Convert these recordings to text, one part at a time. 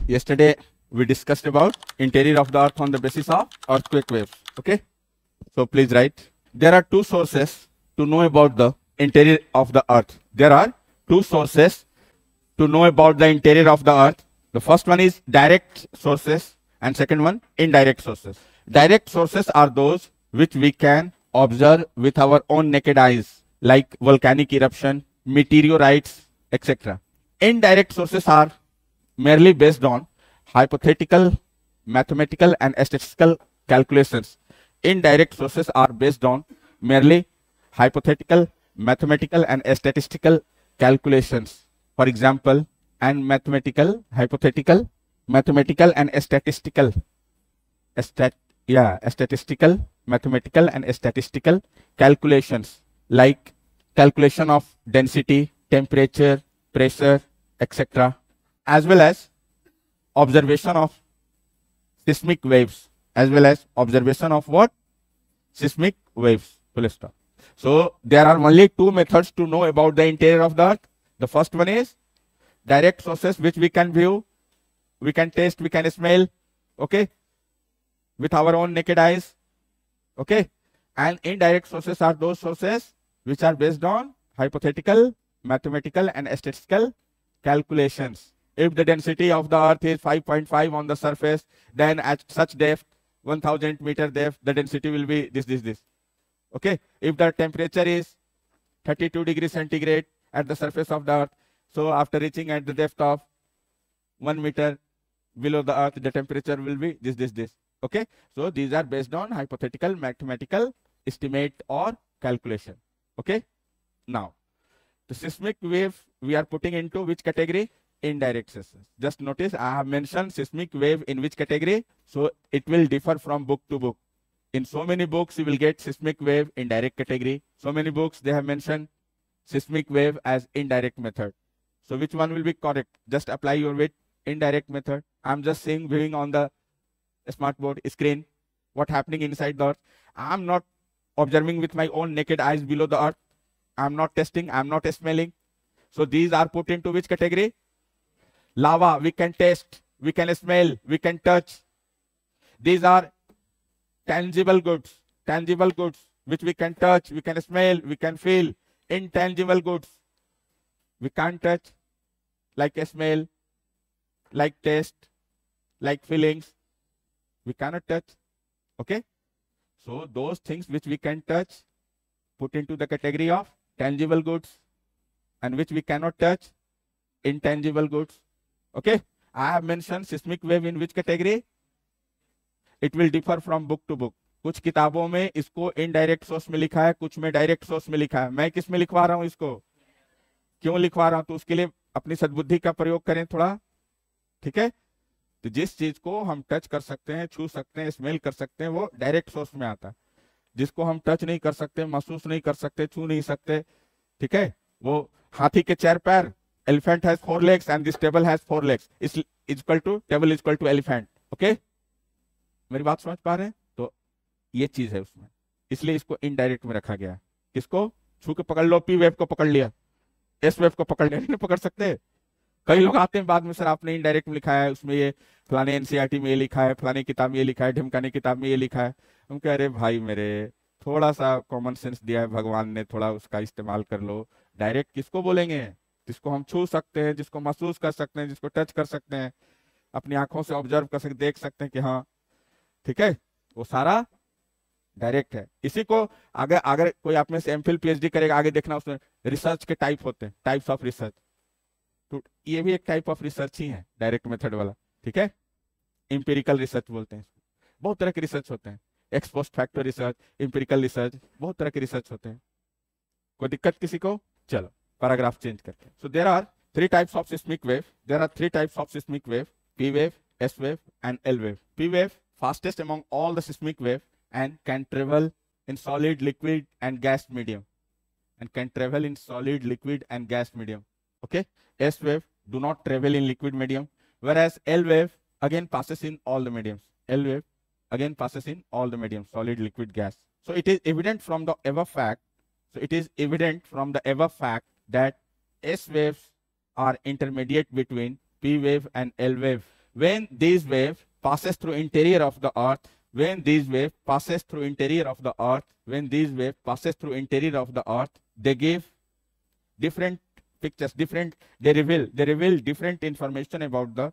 Yesterday we discussed about interior of the earth on the basis of earthquake waves. Okay, so please write. There are two sources to know about the interior of the earth. There are two sources to know about the interior of the earth. The first one is direct sources and second one indirect sources. Direct sources are those which we can observe with our own naked eyes, like volcanic eruption, meteorites, etc. Indirect sources are merely based on hypothetical, mathematical and statistical calculations. Indirect sources are based on merely hypothetical, mathematical and statistical calculations. For example, and mathematical, hypothetical, mathematical and statistical, statistical, mathematical and statistical calculations like calculation of density, temperature, pressure, etc. as well as observation of seismic waves, as well as observation of what? Seismic waves. Full stop. So there are only two methods to know about the interior of the earth. The first one is direct sources which we can view, we can taste, we can smell, okay, with our own naked eyes, okay. And indirect sources are those sources which are based on hypothetical, mathematical and statistical calculations. If the density of the earth is 5.5 on the surface, then at such depth, 1000 meter depth, the density will be this. Okay. If the temperature is 32 degrees centigrade at the surface of the earth, so after reaching at the depth of 1 meter below the earth, the temperature will be this. Okay. So these are based on hypothetical, mathematical estimate or calculation. Okay. Now, the seismic wave we are putting into which category? Indirect sources. Just notice I have mentioned seismic wave in which category. So it will differ from book to book. In so many books you will get seismic wave in direct category. So many books they have mentioned seismic wave as indirect method. So which one will be correct? Just apply your with indirect method. I'm just saying viewing on the smartboard screen what happening inside the earth. I'm not observing with my own naked eyes below the earth. I'm not testing, I'm not smelling. So these are put into which category? Lava, we can taste, we can smell, we can touch. These are tangible goods which we can touch, we can smell, we can feel. Intangible goods we can't touch, like a smell, like taste, like feelings, we cannot touch. Okay. So those things which we can touch put into the category of tangible goods, and which we cannot touch, intangible goods. Okay. I have mentioned seismic wave in which category? It will differ from book to book. कुछ किताबों में इसको indirect source में लिखा है, कुछ में direct source में लिखा है. मैं किस में लिखवा रहा हूं इसको? क्यों लिखवा रहा हूं? तो उसके लिए अपनी सद्बुद्धि का प्रयोग करें थोड़ा. ठीक है. तो जिस चीज को हम टच कर सकते हैं, छू सकते हैं, स्मेल कर सकते हैं, वो डायरेक्ट सोर्स में आता है. जिसको हम टच नहीं कर सकते, महसूस नहीं कर सकते, छू नहीं सकते, ठीक है, वो हाथी के 4 पैर, elephant has 4 legs and this table has 4 legs, is equal to table is equal to elephant. Okay. मेरी बात समझ पा रहे हैं? तो ये चीज है उसमें, इसलिए इसको इनडायरेक्ट में रखा गया है. किसको? छू के पकड़ लो, पी वेव को पकड़ लिया, एस वेव को पकड़ लिया, नहीं पकड़ सकते. कई लोग आते हैं बाद में, सर आपने इनडायरेक्ट में लिखा है, उसमें ये फलाने एनसीईआरटी में ये लिखा है, फलाने किताब में ये लिखा है, ढिमकाने किताब में ये लिखा है. हम कह रहे भाई मेरे, थोड़ा सा कॉमन सेंस दिया है भगवान ने, थोड़ा उसका इस्तेमाल कर लो. डायरेक्ट किसको बोलेंगे? जिसको हम छू सकते हैं, जिसको महसूस कर सकते हैं, जिसको टच कर सकते हैं, अपनी आंखों से ऑब्जर्व कर सकते, देख सकते हैं कि हाँ ठीक है, वो सारा डायरेक्ट है. इसी को अगर कोई आप में से एमफिल पीएचडी करेगा, आगे देखना उसमें रिसर्च के टाइप होते हैं, टाइप्स ऑफ रिसर्च. तो ये भी एक टाइप ऑफ रिसर्च ही है, डायरेक्ट मेथड वाला. ठीक है. इंपेरिकल रिसर्च बोलते हैं. बहुत तरह के रिसर्च होते हैं, x post factor research, empirical research, बहुत तरह के रिसर्च होते हैं. कोई दिक्कत किसी को? चलो पैराग्राफ चेंज करते हैं. So there are 3 types of seismic wave. There are 3 types of seismic wave: P wave, S wave and L wave. P wave fastest among all the seismic wave and can travel in solid, liquid and gas medium, okay. S wave do not travel in liquid medium, whereas L wave again passes in all the mediums. Solid, liquid, gas. So it is evident from the above fact that S waves are intermediate between P wave and L wave, when these waves passes through interior of the earth, when these wave passes through interior of the earth, when these wave passes through interior of the earth, they give different pictures, they reveal different information about the,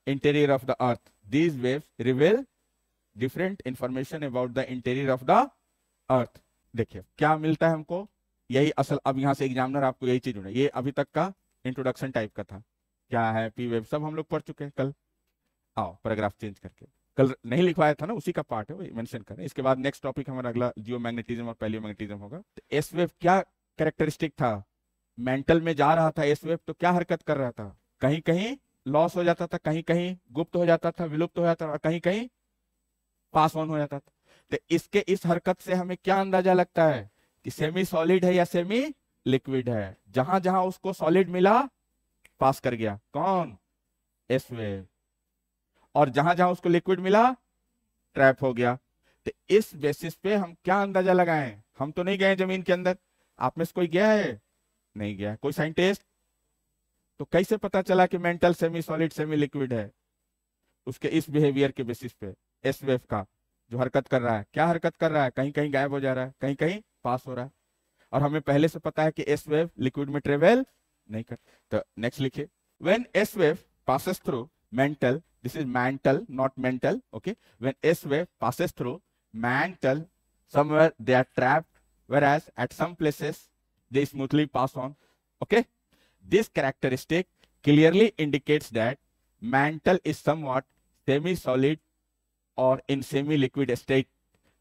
interior of the earth. These waves reveal different information about the interior of the earth. देखिए क्या मिलता है हमको, यही असल, अब यहाँ से एग्जामिनर आपको यही चीज ढूंढे। ये अभी तक का इंट्रोडक्शन टाइप का था, क्या है पी वेव, सब हम लोग पढ़ चुके हैं कल। आओ पैराग्राफ चेंज करके, कल नहीं लिखवाया था ना, उसी का पार्ट है, वही मेंशन करें। इसके बाद नेक्स्ट टॉपिक हमारा अगला जियोमैग्नेटिज्म और पैलियोमैग्नेटिज्म होगा। तो एस वेव क्या कैरेक्टरिस्टिक था, मेंटल में जा रहा था एस वेव तो क्या हरकत कर रहा था, कहीं कहीं लॉस हो जाता था, कहीं कहीं गुप्त हो जाता था, विलुप्त हो जाता था, और कहीं कहीं पास ऑन हो जाता था। तो इसके इस हरकत से हमें क्या अंदाजा लगता है कि सेमी सॉलिड है या सेमी लिक्विड है। जहां जहां उसको सॉलिड मिला पास कर गया, कौन, एस वेव, और जहां जहां उसको लिक्विड मिला ट्रैप हो गया। तो इस बेसिस पे हम क्या अंदाजा लगाएं, हम तो नहीं गए जमीन के अंदर, आप में से कोई गया है, नहीं गया, कोई साइंटिस्ट, तो कैसे पता चला कि mental semi solid semi liquid है, उसके इस बिहेवियर के बेसिस पे एस वेव का जो हरकत कर रहा है, क्या हरकत कर रहा है, कहीं कहीं गायब हो जा रहा है, कहीं कहीं पास हो रहा है, और हमें पहले से पता है कि एस वेव लिक्विड में ट्रेवल नहीं कर। तो नेक्स्ट लिखिए, when S wave passes through mantle, this is mantle not mental, okay, when S wave passes through mantle, somewhere they are trapped, whereas at some places they smoothly pass on, okay. This characteristic clearly indicates that mantle is somewhat semi solid or in semi liquid state.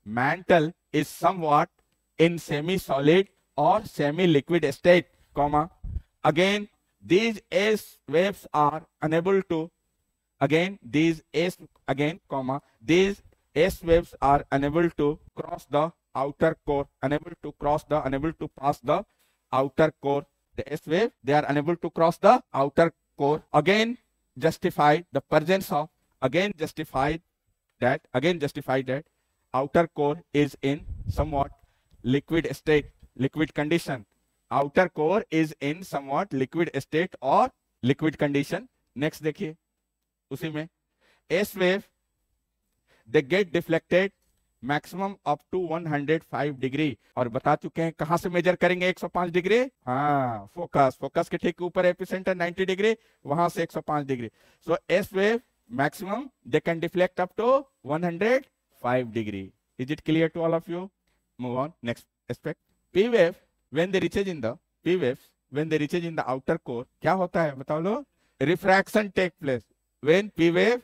Mantle is somewhat in semi solid or semi liquid state, comma, again these S waves are unable to, these S waves are unable to cross the outer core, unable to pass the outer core. The S wave, they are unable to cross the outer core. Again justify that outer core is in somewhat liquid state, liquid condition. Outer core is in somewhat liquid state or liquid condition. Next देखिए, उसी में S wave they get deflected maximum up to 105 degree, और बता चुके हैं कहां से major करेंगे 105 डिग्री, हाँ फोकस के ठीक ऊपर एपिसेंटर 90 डिग्री, वहां से 105 degree. So S wave maximum they can deflect up to 105 degree. Is it clear to all of you? Move on, next aspect. P wave when they reaches in the outer core, क्या होता है बताओ लो, refraction take place. When P wave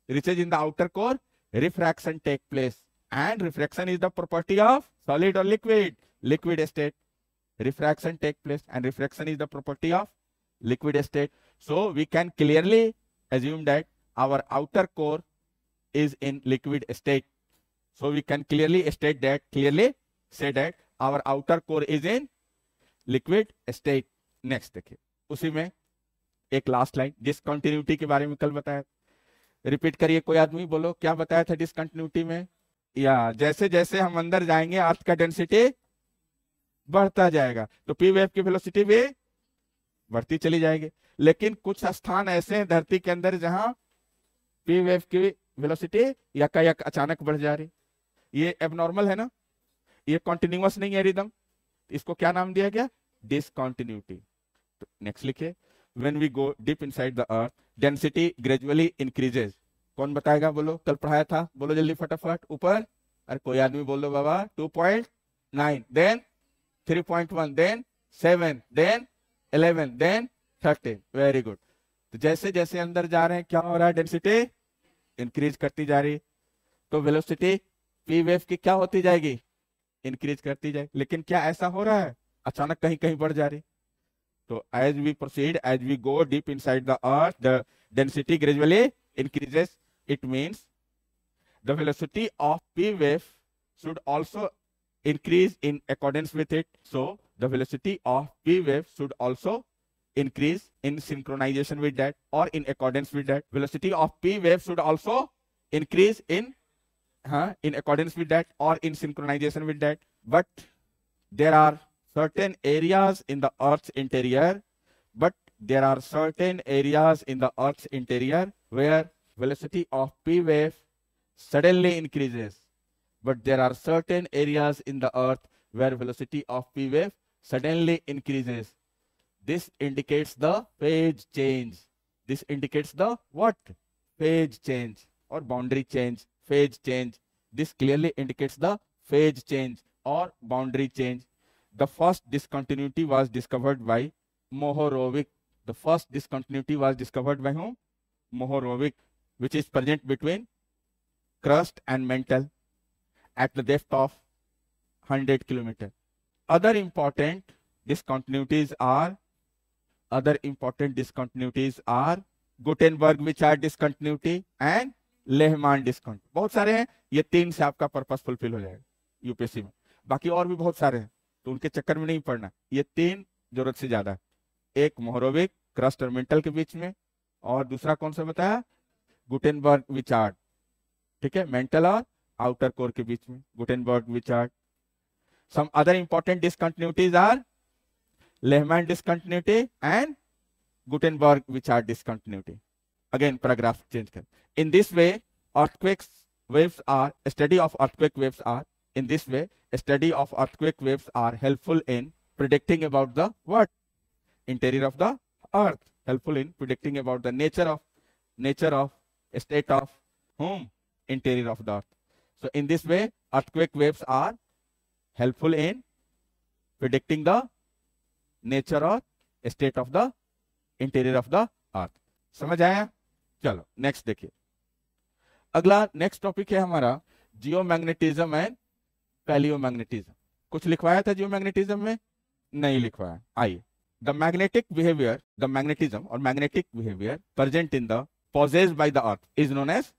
reaches in the outer core, refraction take place, and refraction is the property of solid or liquid state. Refraction take place and refraction is the property of liquid state. So we can clearly assume that our outer core is in liquid state. So we can clearly say that our outer core is in liquid state. Next देखिए, उसी में एक last line, discontinuity के बारे में कल बताया, repeat करिए, कोई आदमी बोलो क्या बताया था डिसकंटिन्यूटी में। या जैसे जैसे हम अंदर जाएंगे अर्थ का डेंसिटी बढ़ता जाएगा, तो पी वेव की वेलोसिटी भी बढ़ती चली जाएगी। लेकिन कुछ स्थान ऐसे हैं धरती के अंदर जहां पी वेव की वेलोसिटी यकायक अचानक बढ़ जा रही, ये एबनॉर्मल है ना, ये कॉन्टिन्यूअस नहीं है रिदम, इसको क्या नाम दिया गया, डिसकंटिन्यूटी। तो नेक्स्ट लिखिए, when we go deep inside the earth density gradually increases. कौन बताएगा, बोलो, कल पढ़ाया था, बोलो जल्दी फटाफट ऊपर, अरे कोई आदमी बोलो बाबा, 2.9, देन 3.1, देन 7, देन 11, देन 13, वेरी गुड। तो जैसे जैसे अंदर जा रहे हैं क्या हो रहा है, डेंसिटी इंक्रीज करती जा रही, तो वेलोसिटी पी वेव की क्या होती जाएगी, इंक्रीज करती जाएगी। लेकिन क्या ऐसा हो रहा है, अचानक कहीं कहीं बढ़ जा रही। तो as we proceed, as we go deep inside the earth, the density gradually increases. It means the velocity of P wave should also increase in accordance with it. So the velocity of P wave should also increase in synchronization with that, or in accordance with that. Velocity of P wave should also increase in accordance with that, or in synchronization with that. But there are certain areas in the Earth's interior, but there are certain areas in the Earth's interior where velocity of P wave suddenly increases. But there are certain areas in the Earth where velocity of P wave suddenly increases. This indicates the phase change. This indicates the what? Phase change or boundary change, phase change. This clearly indicates the phase change or boundary change. The first discontinuity was discovered by Mohorovic. The first discontinuity was discovered by whom? Mohorovic, which is present between crust and mantle at the depth of 100 kilometers. Other important discontinuities are Gutenberg-Wichard discontinuity and Lehmann discount. बहुत सारे हैं, ये तीन से आपका purpose fulfil हो जाएगा UPSC में. बाकी और भी बहुत सारे हैं तो उनके चक्कर में नहीं पड़ना. ये तीन जरूरत से ज्यादा है. एक मोहरोविक क्रस्ट और मेंटल के बीच में, और दूसरा कौन सा बताया? Gutenberg Wiechert. ठीक है, मेंटल और आउटर कोर के बीच में Gutenberg Wiechert. Some other important discontinuities are Lehmann discontinuity and Gutenberg Wiechert discontinuity. Again, paragraph change कर. In this way, study of earthquake waves are helpful in predicting about the what? Interior of the earth. Helpful in predicting about the nature of state of whom? Interior of the earth. So in this way, earthquake waves are helpful in predicting the nature or state of the interior of the earth. समझ आया? चलो next देखिए. अगला next topic है हमारा जियोमैग्नेटिज्म and palaeomagnetism. कुछ लिखवाया था जियोमैग्नेटिज्म में? नहीं लिखवाया. आइए. द मैग्नेटिज्म और magnetic behaviour present in the possessed by the earth is known as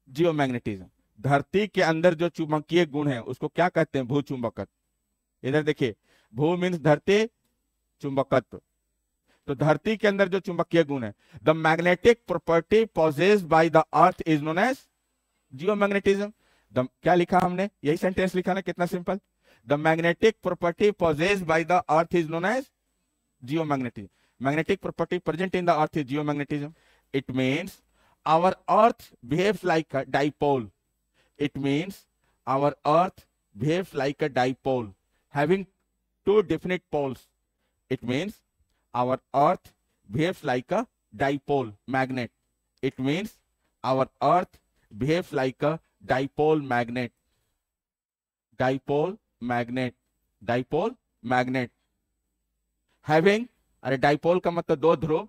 geomagnetism. धरती के अंदर जो चुंबकीय गुण है उसको क्या कहते हैं? भूचुंबकत्व. इधर देखिए, भू मीन्स धरती, चुंबकत्व. तो धरती के अंदर जो चुंबकीय गुण है, the magnetic property possessed by the earth is known as geomagnetism. क्या लिखा हमने? यही सेंटेंस लिखा ना, कितना simple. The magnetic property possessed by the earth is known as geomagnetism. Magnetic property present in the earth is geomagnetism. It means our earth behaves like a dipole. It means our earth behaves like a dipole having two definite poles. It means our earth behaves like a dipole magnet. It means our earth behaves like a dipole magnet. Dipole magnet. Having, अरे dipole का मतलब दो ध्रुव,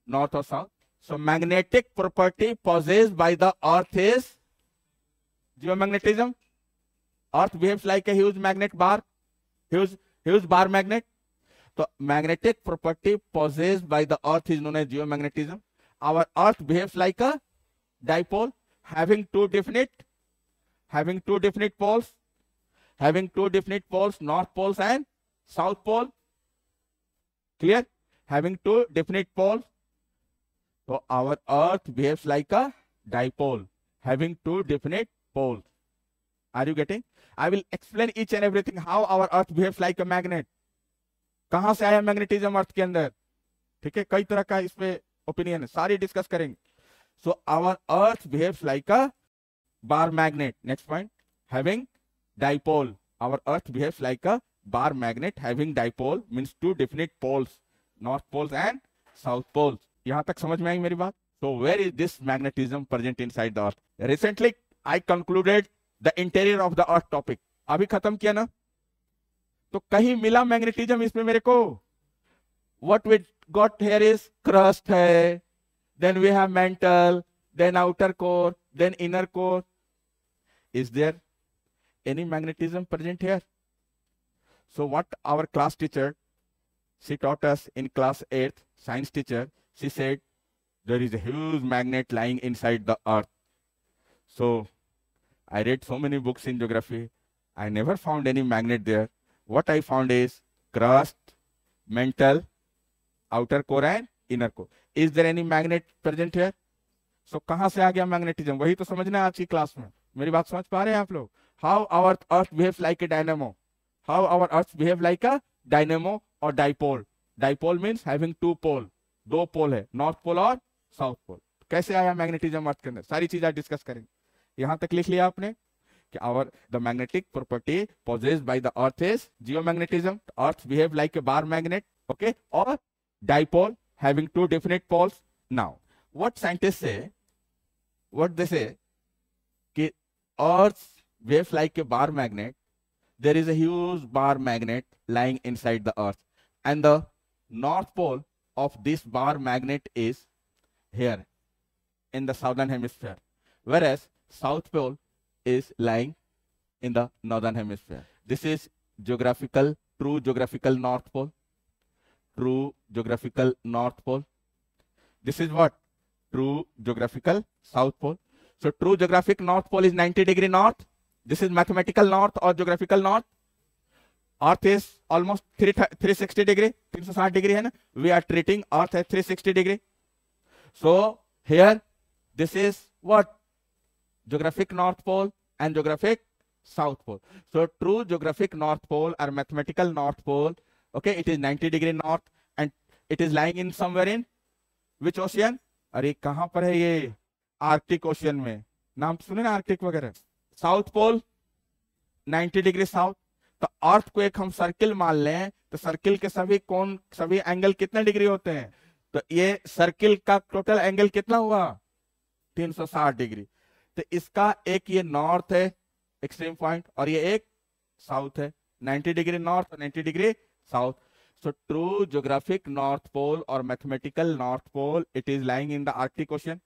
north और south. So magnetic property possessed by the earth is geomagnetism. Earth behaves like a huge magnet bar, huge bar magnet. So magnetic property possessed by the earth is known as geomagnetism. Our earth behaves like a dipole having two definite poles, north poles and south pole. Clear? Having two definite poles. So our earth behaves like a dipole having two definite poles. Are you getting? I will explain each and everything how our earth behaves like a magnet. कहां से आया magnetism अर्थ के अंदर? ठीक है, कई तरह का इस पे ओपिनियन है, सारी डिस्कस करेंगे. So our earth behaves like a bar magnet. Next point, having dipole. Our earth behaves like a bar magnet having dipole means two definite poles, north poles and south poles. यहां तक समझ में आई मेरी बात? So where is this magnetism present inside the earth? Recently I concluded the interior of the earth topic. अभी खत्म किया ना, तो कहीं मिला मैग्नेटिज्म इसमें मेरे को? What we got here is crust है, then we have mantle, then outer core, then inner core. Is there any magnetism present here? So what our class teacher, she taught us in class 8th, science teacher, she said there is a huge magnet lying inside the earth. So I read so many books in geography. I never found any magnet there. What I found is crust, mantle, outer core and inner core. Is there any magnet present here? So कहां से आ गया magnetism? वही तो समझना है आज की class में. मेरी बात समझ पा रहे हैं आप लोग? How our earth behaves like a dynamo. How our earth behave like a dynamo or dipole. Dipole means having two pole, दो पोल है, नॉर्थ पोल और साउथ पोल। कैसे आया मैग्नेटिज्म अर्थ के अंदर, सारी चीजें डिस्कस करेंगे। यहां तक लिख लिया आपने कि our the magnetic property possessed by the earth is geomagnetism. Earth behave like a bar magnet, okay, or dipole having two definite poles. Now what scientists say, what they say, कि earth behaves like a bar magnet. There is a huge bar magnet lying inside the earth, and the north pole of this bar magnet is here in the southern hemisphere, whereas south pole is lying in the northern hemisphere. This is geographical, true geographical north pole, true geographical north pole. This is what? True geographical south pole. So true geographic north pole is 90 degree north. This is mathematical north or geographical north. Earth is almost 360 degree, 360 degree है ना? We are treating earth at 360 degree. So here, this is what? Geographic north pole and geographic south pole. So true geographic north pole or mathematical north pole, okay, it is 90 degree north and it is lying in somewhere in which ocean? अरे कहां पर है ये? Arctic ocean में। नाम सुने ना Arctic वगैरह। South pole 90 degree south. तो अर्थ को एक हम सर्किल मान लें तो सर्किल के सभी एंगल कितने डिग्री होते हैं? तो ये सर्किल का टोटल एंगल कितना हुआ? 360 डिग्री। तो इसका एक ये नॉर्थ है एक्सट्रीम पॉइंट और ये एक साउथ है, 90 डिग्री नॉर्थ और 90 degree south. So true geographic north pole और mathematical north pole it is lying in the Arctic Ocean,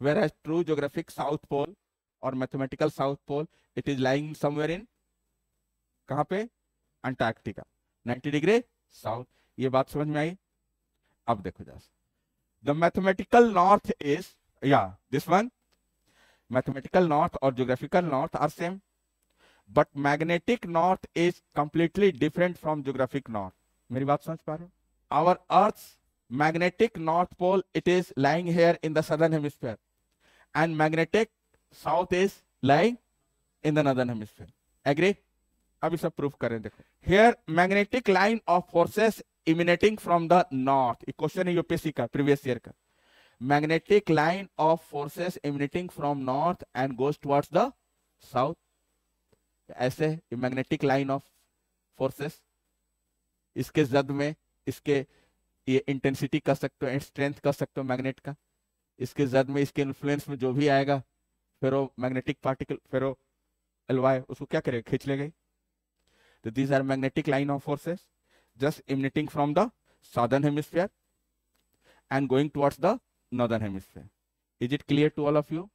whereas true geographic south pole और mathematical south pole it is lying somewhere in कहां पे? Antarctica, 90 degree south. ये बात समझ में आई? अब देखो जरा, the mathematical north is, yeah, this one, mathematical north or geographical north are same, but magnetic north is completely different from geographic north. मेरी बात समझ पा रहे हो? Our Earth's magnetic north pole it is lying here in the southern hemisphere and magnetic south is lying in the northern hemisphere. Agree? अभी सब proof करें। देखो, here magnetic line of forces emanating from the north, एक question है UPSC का previous year का। magnetic line of forces emanating from north and goes towards the south, ऐसे magnetic line of forces, इसके जद में इसके ये इंटेंसिटी कर सकते हो, स्ट्रेंथ कर सकते हो मैग्नेट का, इसके जद में इसके इन्फ्लुएंस में जो भी आएगा फेरो मैग्नेटिक पार्टिकल, फेरो एलवाई, उसको क्या करेगा? खींच लेगा। तो these are magnetic line of forces just emanating from the southern hemisphere and going towards the northern hemisphere. Is it clear to all of you?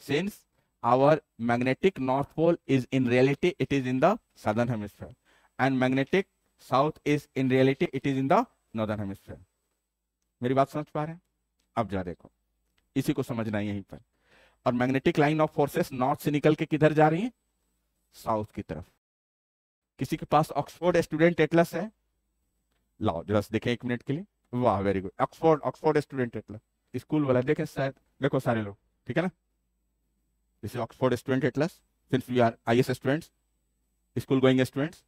Since our magnetic north pole is in reality it is in the southern hemisphere and magnetic south is in reality it is in the northern hemisphere. मेरी बात समझ पा रहे हैं? अब जा देखो, इसी को समझना है यहीं पर। और magnetic line of forces north से निकल के किधर जा रही है? साउथ की तरफ। किसी के पास ऑक्सफोर्ड स्टूडेंट एटलस है? लाओ जरा देखें एक मिनट के लिए। वाह, very good. Oxford student atlas, school वाला देखें शायद, देखो सारे लोग, ठीक है ना? This is Oxford student atlas, since we are IAS students, school going students,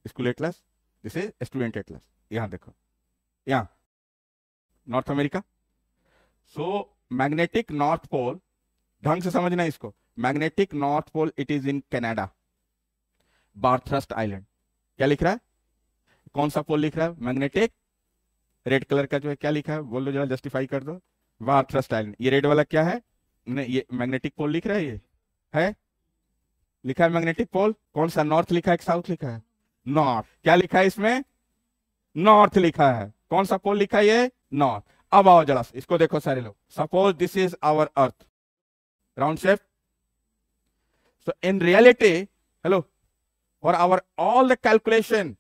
school atlas, this is student atlas. यहां देखो, यहां North America. So magnetic north pole, ढंग से समझना इसको, magnetic north pole it is in Canada, Bathurst Island. क्या लिख रहा है? कौन सा पोल लिख रहा है? मैग्नेटिक, रेड कलर का जो है क्या लिखा है? बोल दो जरा, जस्टिफाई कर दो। बार्थरस्ट आइलैंड। ये रेड वाला क्या है? नहीं, ये मैग्नेटिक पोल लिख रहा है, ये है लिखा है मैग्नेटिक पोल। कौन सा? नॉर्थ लिखा है कि साउथ लिखा है? नॉर्थ। क्या लिखा है इसमें? नॉर्थ लिखा है। कौन सा पोल लिखा है? ये नॉर्थ। अब आओ जरा इसको देखो सारे लोग। Suppose this is our earth, round shape. So in reality, hello, for our all the calculation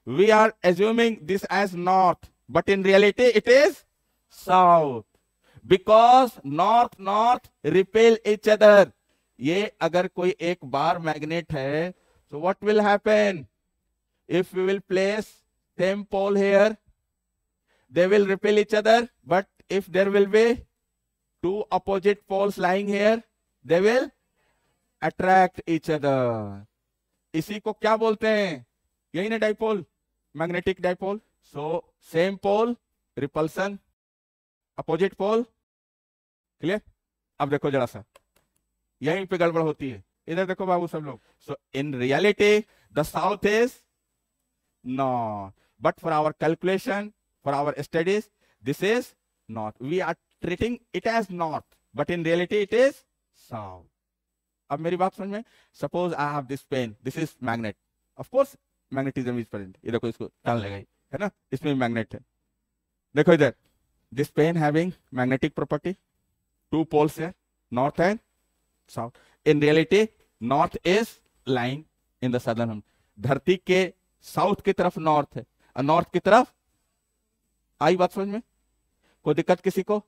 we are assuming this as north, but in reality it is south because north repel each other. ये अगर कोई एक bar magnet है, so what will happen if we will place same pole here? They will repel each other, but if there will be two opposite poles lying here, they will attract each other. इसी को क्या बोलते हैं? यही ना dipole, magnetic dipole. So same pole, repulsion, opposite pole. Clear? अब देखो जरा सा, यहीं पे गड़बड़ होती है, इधर देखो बाबू सब लोग. So in reality the south is north, but for our calculation, for our studies, this is north. We are treating it as north, but in reality it is south. अब मेरी बात समझ में? Suppose I have this pen, this is magnet, of course magnetism is present. ये देखो, इसको टान लेगा, है ना, इसमें मैग्नेट है. देखो इधर, this pen having magnetic property, two poles here, north and south. In reality, north is lying in the southern hemisphere. धरती के साउथ की तरफ नॉर्थ है और नॉर्थ की तरफ. आई बात समझ में? कोई दिक्कत किसी को?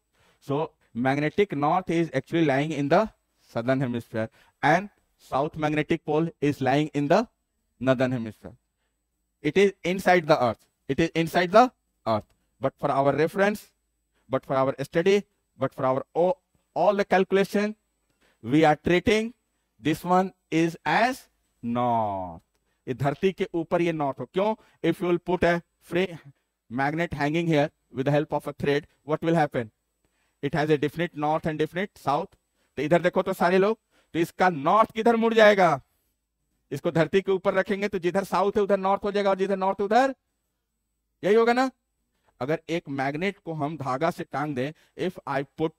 So magnetic north is actually lying in the southern hemisphere and south magnetic pole is lying in the northern hemisphere. It is inside the earth. It is inside the earth. But for our reference, but for our study, but for our all the calculation, we are treating this one is as north. ये धरती के ऊपर ये north हो. क्यों? If you will put a free magnet hanging here with the help of a thread, what will happen? It has a definite north and definite south. तो इधर देखो तो सारे लोग, तो इसका नॉर्थ किधर मुड़ जाएगा? इसको धरती के ऊपर रखेंगे तो जिधर साउथ है उधर नॉर्थ हो जाएगा, और जिधर नॉर्थ उधर, यही होगा ना. अगर एक मैग्नेट को हम धागा से टांग दें, if I put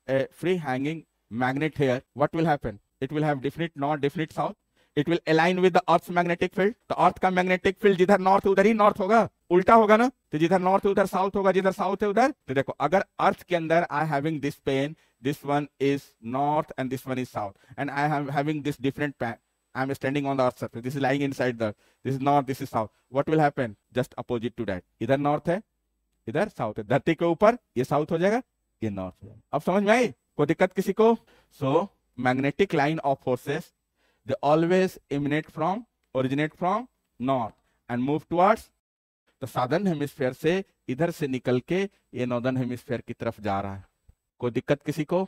a free hanging magnet here, what will happen? It will have definite north, definite south. It will align with the earth's magnetic field. तो अर्थ का मैग्नेटिक फील्ड जिधर नॉर्थ है उधर ही नॉर्थ होगा, उल्टा होगा ना. तो जिधर नॉर्थ है उधर साउथ होगा, जिधर साउथ है उधर. तो देखो, अगर अर्थ के अंदर I having this pen, this one is north and this one is south, and I am having this different pen, I am standing on the earth surface, this is lying inside the earth, this is north, this is south. What will happen? Just opposite to that. इधर north है, इधर south है. धरती के ऊपर ये south हो जाएगा, ये नॉर्थ हो जाएगा. अब समझ में आई? कोई दिक्कत किसी को? So magnetic line of forces, they always originate from north and move towards the southern hemisphere. से इधर से निकल के ये नॉर्दर्न हेमिस्फीयर की तरफ जा रहा है. कोई दिक्कत किसी को?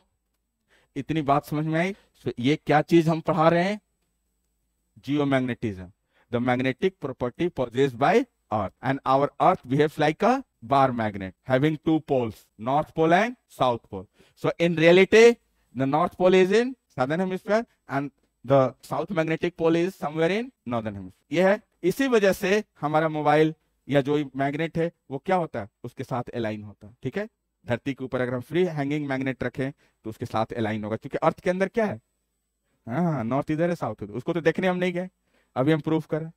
इतनी बात समझ में आई? so, ये क्या चीज हम पढ़ा रहे हैं? Geomagnetism, the magnetic property possessed by earth, and our earth behaves like a bar magnet having two poles, north pole and south pole. So in reality the north pole is in southern hemisphere and the south magnetic pole is somewhere in northern hemisphere. ये है. इसी वजह से हमारा mobile या जो magnet है वो क्या होता है? उसके साथ अलाइन होता है. ठीक है, धरती के ऊपर अगर हम फ्री हैंगिंग मैग्नेट रखें तो उसके साथ अलाइन होगा, क्योंकि अर्थ के अंदर क्या है? हाँ, नॉर्थ इधर है, साउथ इधर. उसको तो देखने हम नहीं गए, अभी हम प्रूफ करें.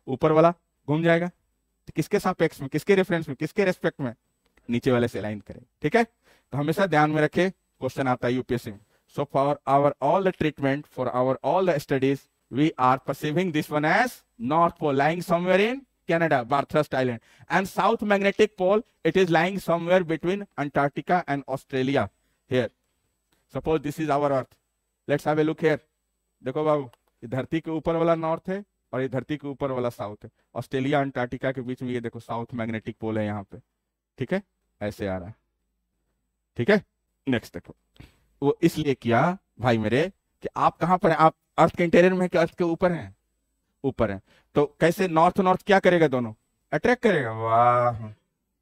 ऊपर वाला घूम जाएगा तो किसके सापेक्ष में, किसके रेफरेंस में, किसके रेस्पेक्ट में? नीचे वाले से अलाइन करें. ठीक है, तो हमेशा ध्यान में रखे, क्वेश्चन आता है यूपीएससी में. So for our all the treatment, for our all the studies, we are perceiving this one as north pole lying somewhere in Canada, Bathurst Island, and south magnetic pole, it is lying somewhere between Antarctica and Australia. Here, suppose this is our Earth. Let's have a look here. देखो बाबू, ये धरती के ऊपर वाला north है और ये धरती के ऊपर वाला साउथ है. ऑस्ट्रेलिया अंटार्कटिका के बीच में ये देखो साउथ मैग्नेटिक पोल है यहाँ पे. ठीक है, ऐसे आ रहा है. ठीक है, नेक्स्ट देखो. वो इसलिए किया भाई मेरे कि आप कहाँ पर हैं? आप अर्थ के इंटीरियर में है कि अर्थ के ऊपर हैं? ऊपर है. तो कैसे नॉर्थ नॉर्थ क्या करेगा? दोनों अट्रैक्ट करेगा. वाह,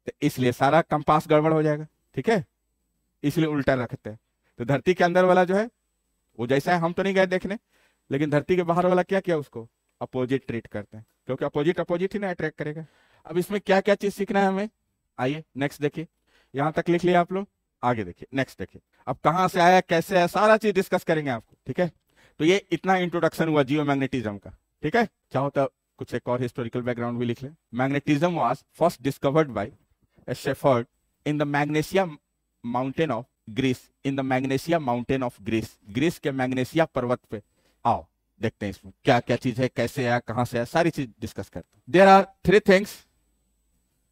तो इसलिए सारा कंपास गड़बड़ हो जाएगा. ठीक है, इसलिए उल्टा रखते हैं. तो धरती के अंदर वाला जो है वो जैसा है, हम तो नहीं गए देखने, लेकिन धरती के बाहर वाला क्या किया? उसको अपोजिट ट्रीट करते हैं, क्योंकि अपोजिट अपोजिट ही ना अट्रैक्ट करेगा. अब इसमें क्या क्या चीज सीखना है हमें? आइए नेक्स्ट देखिए. यहां तक लिख लिया आप लोग, आगे देखिए, नेक्स्ट देखिए. अब कहां से आया, कैसे आया, सारा चीज डिस्कस करेंगे आपको. ठीक है, तो ये इतना इंट्रोडक्शन हुआ जियोमैग्नेटिज्म का. ठीक है, चाहो कुछ एक और हिस्टोरिकल बैकग्राउंड भी लिख ले. Magnetism was first discovered by a shepherd in the Magnesia mountain of Greece. In the Magnesia mountain of Greece, Greece के मैग्नेशिया पर्वत पे. आओ देखते हैं इसमें क्या क्या चीज है, कैसे आया, कहां से आया, सारी चीज डिस्कस करते हैं. There are 3 things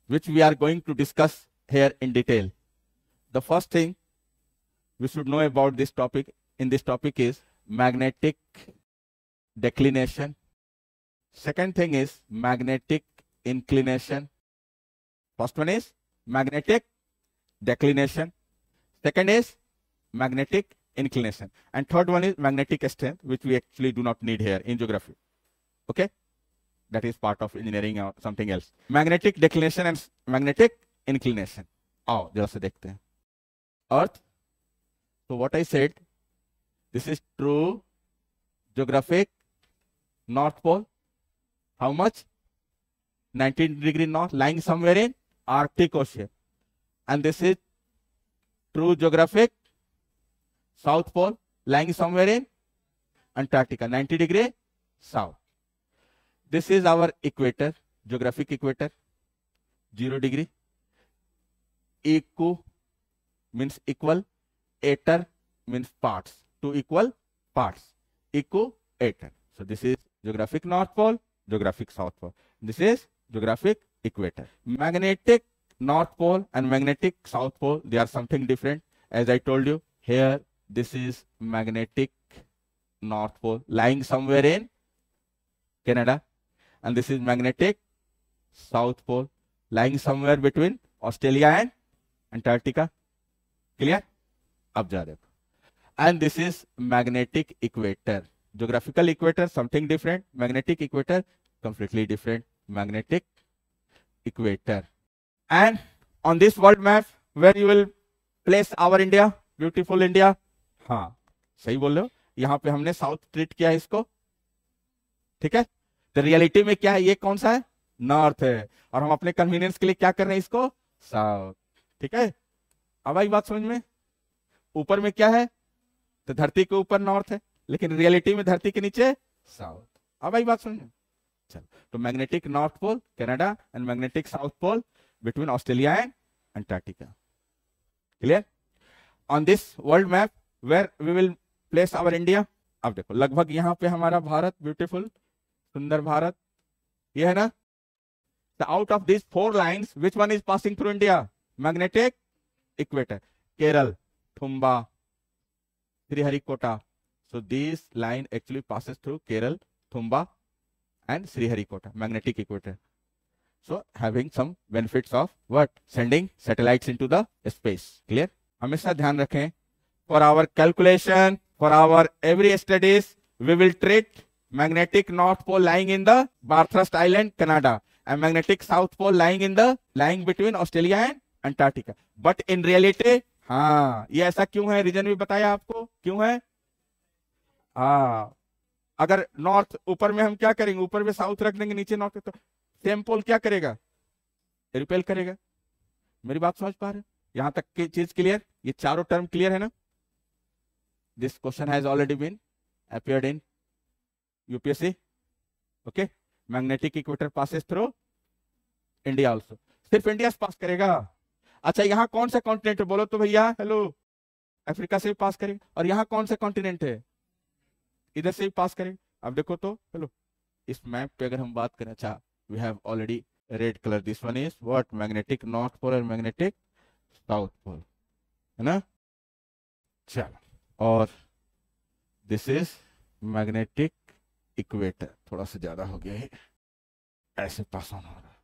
which we are going to discuss here in detail. The first thing we should know about this topic, in this topic, is magnetic declination. Second thing is magnetic inclination. First one is magnetic declination. Second is magnetic inclination. And third one is magnetic strength, which we actually do not need here in geography. Okay? that is part of engineering or something else. Magnetic declination and magnetic inclination. आओ जरा से देखते हैं. Earth. So what I said, this is true geographic North Pole. How much? 90° north, lying somewhere in Arctic Ocean. And this is true geographic South Pole, lying somewhere in Antarctica, 90° south. This is our equator, geographic equator, 0°. Equ means equal, ater means parts, two equal parts, equator. So this is geographic North Pole, geographic South Pole. This is geographic equator. Magnetic North Pole and magnetic South Pole, they are something different. As I told you, here this is magnetic North Pole lying somewhere in Canada, and this is magnetic South Pole lying somewhere between Australia and Antarctica. Clear? अब जा देखो. And this is magnetic equator. Geographical equator something different, magnetic equator completely different. Magnetic equator. And on this world map where you will place our India, beautiful India. हाँ सही बोल रहे हो. यहाँ पे हमने साउथ ट्रीट किया है इसको, ठीक है. तो रियलिटी में क्या है, ये कौन सा है, नॉर्थ है, और हम अपने कन्वीनियंस के लिए क्या कर रहे हैं, इसको साउथ. ठीक है. अब आई बात समझ में. ऊपर में क्या है, तो धरती के ऊपर नॉर्थ है, लेकिन रियलिटी में धरती के नीचे साउथ. अब आई बात समझ में. चलो, तो magnetic north pole Canada and magnetic south pole between Australia and Antarctica. Clear. On this world map where we will place our India. अब देखो लगभग यहाँ पे हमारा भारत, ब्यूटीफुल सुंदर भारत, ये है ना. The out of this 4 lines which one is passing through India, magnetic equator. Kerala, Thumba, Sriharikota. So this line actually passes through Kerala, Thumba and Sriharikota, magnetic equator. So having some benefits of what? Sending satellites into the space. Clear? हमेशा ध्यान रखें. For our calculation, for our every studies, we will treat magnetic north pole lying in the Bathurst Island, Canada, and magnetic south pole lying between Australia and Antarctica. But in reality, हाँ ये ऐसा क्यों है, reason भी बताया आपको क्यों है. अगर नॉर्थ ऊपर में हम क्या करेंगे, ऊपर में साउथ रख देंगे, नीचे नॉर्थ, तो सेम पोल क्या करेगा, रिपेल करेगा. मेरी बात समझ पा रहे हैं. यहां तक की चीज क्लियर, ये चारों टर्म क्लियर है ना. This question has already been appeared in UPSC. Okay. Magnetic equator passes through India also. सिर्फ इंडिया से पास करेगा. अच्छा यहाँ कौन सा कॉन्टिनेंट है बोलो तो भैया. हेलो. अफ्रीका से भी पास करेगा. और यहाँ कौन सा कॉन्टिनेंट है, इधर से भी पास करेंगे. अब देखो तो हेलो इस मैप पे अगर हम बात करें. अच्छा we have already red colour. This one is what, magnetic north pole और मैग्नेटिक साउथ पोल, है ना. चलो, और दिस इज मैग्नेटिक इक्वेटर. थोड़ा सा ज्यादा हो गया है, ऐसे पास ऑन हो रहा.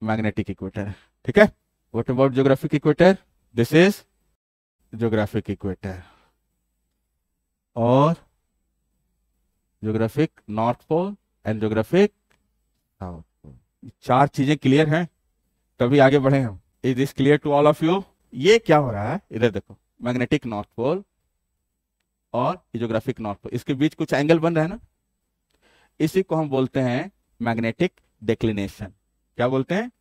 मैग्नेटिक इक्वेटर, ठीक है. What about geographic equator. This is geographic equator और geographic north pole and geographic south pole. 4 चीजें क्लियर हैं तभी आगे बढ़े हम. Is this clear to all of you. ये क्या हो रहा है, इधर देखो, मैग्नेटिक नॉर्थ पोल और ज्योग्राफिक नॉर्थ पोल, इसके बीच कुछ एंगल बन रहा है ना. इसी को हम बोलते हैं मैग्नेटिक डेक्लिनेशन. क्या बोलते हैं,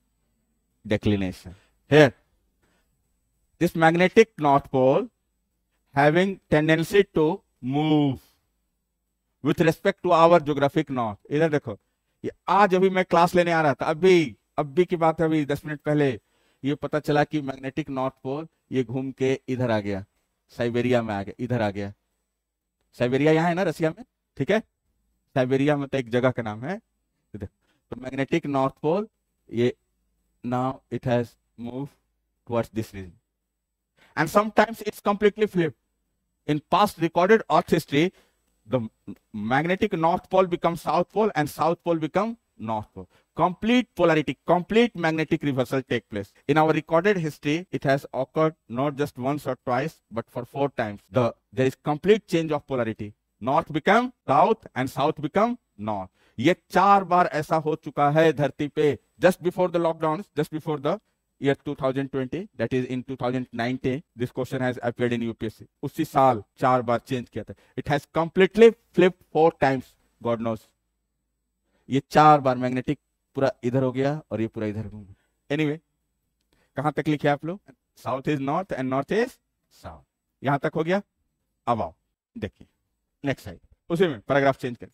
declination. Here this magnetic north pole having tendency to move with respect to our geographic north. इधर देखो, ये आज अभी मैं क्लास लेने आ रहा था, अभी की बात है, अभी 10 मिनट पहले ये पता चला कि मैग्नेटिक नॉर्थ पोल ये घूम के इधर आ गया, साइबेरिया में आ गया, इधर आ गया. साइबेरिया यहाँ है ना, रसिया में, ठीक है. साइबेरिया में तो एक जगह का नाम है. तो मैग्नेटिक नॉर्थ पोल ये now it has move towards this region and sometimes it's completely flipped. In past recorded Earth history, the magnetic north pole becomes south pole and south pole become north pole. Complete polarity, complete magnetic reversal take place. In our recorded history, it has occurred not just once or twice, but for 4 times. There is complete change of polarity. North become south and south become north. ये 4 बार ऐसा हो चुका है धरती पे, just before the lockdown, just before the year 2020, that is in 2019 this question has appeared in UPSC. उसी साल 4 बार change किया था. It has completely flipped 4 times, God knows. ये 4 बार मैग्नेटिक पूरा इधर हो गया और ये पूरा इधर हो गया. एनीवे, कहां तक लिखे आप लोग? South is north and north is south. यहां तक हो गया. अब आओ देखिए नेक्स्ट साइड, उसी में पैराग्राफ चेंज कर,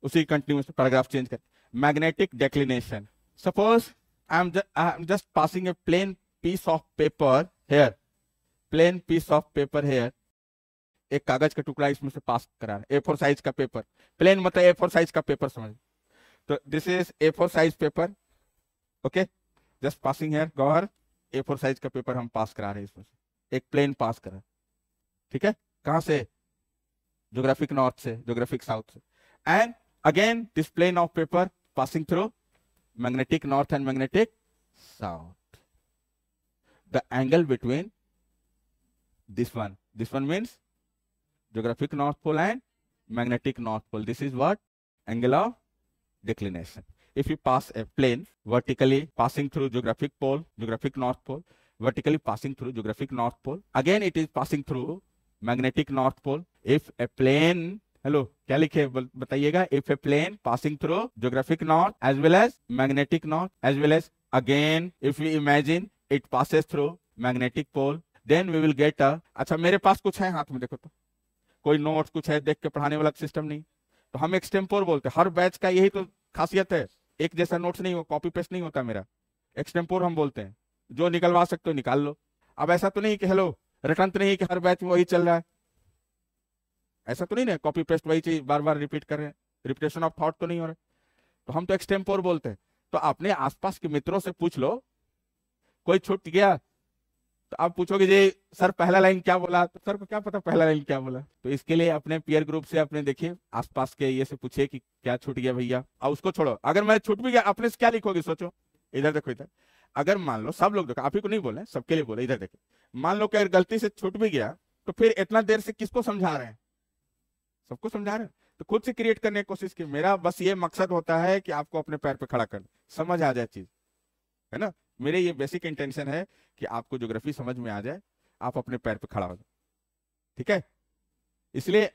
उसी कंटिन्यूस पैराग्राफ चेंज कर. Magnetic declination. Suppose I'm just passing a plain piece of paper here, plain piece of paper here. एक कागज का टुकड़ा इसमें से पास करा रहा है, A4 साइज का पेपर. प्लेन मतलब A4 साइज का पेपर समझ. तो this is A4 size paper. Okay, just passing here. Gauhar, A4 size का पेपर हम पास करा रहे हैं इसमें से. एक प्लेन पास करा. ठीक है, कहां से? ज्योग्राफिक नॉर्थ से, ज्योग्राफिक साउथ से. And again this plane of paper passing through magnetic north and magnetic south. The angle between this one means geographic north pole and magnetic north pole. This is what? Angle of declination. If you pass a plane vertically passing through geographic pole, geographic north pole, vertically passing through geographic north pole, again it is passing through magnetic north pole. If a plane, hello क्या लिखे बताइएगा? If a plane passing through geographic north as well as magnetic north as well as again if you imagine it passes through magnetic pole, then we will get a. अच्छा, मेरे पास कुछ है हाथ में, देखो तो कोई नोट्स कुछ है, देख के पढ़ाने वाला सिस्टम नहीं, तो हम एक्सटेम्पोर बोलते हैं. हर बैच का यही तो खासियत है, एक जैसा नोट्स नहीं हो, कॉपी पेस्ट नहीं होता मेरा. एक्सटेम्पोर हम बोलते हैं, जो निकलवा सकते हो निकाल लो. अब ऐसा तो नहीं कि हेलो रिटर्न तो नहीं कि हर बैच में वही चल रहा है, ऐसा तो नहीं ना, कॉपी पेस्ट वही चीज बार बार रिपीट कर रहे हैं, रिपीटेशन ऑफ थॉट तो नहीं हो रहा. तो हम तो एक्सटेम्पोर बोलते हैं. तो अपने आसपास के मित्रों से पूछ लो, कोई छूट गया तो आप पूछोगे जी सर पहला लाइन क्या बोला, तो सर को क्या पता पहला लाइन क्या बोला. तो इसके लिए अपने पीयर ग्रुप से अपने देखिए आसपास के ये से पूछिए कि क्या छूट गया भैया. और उसको छोड़ो, अगर मैं छूट भी गया अपने से क्या लिखोगे सोचो. इधर देखो, इधर अगर मान लो सब लोग देखो, आप ही को नहीं बोले, सबके लिए बोले, इधर देखो. मान लो कि अगर गलती से छूट भी गया तो फिर इतना देर से किसको समझा रहे हैं? सबको समझा रहे हैं. तो खुद से क्रिएट करने की कोशिश की. मेरा बस ये मकसद होता है कि आपको अपने पैर पे खड़ा कर समझ आ जाए चीज, है ना. मेरे ये बेसिक इंटेंशन है कि आपको ज्योग्राफी समझ में आ जाए, आप अपने पैर पे खड़ा हो जाए. ठीक है, इसलिए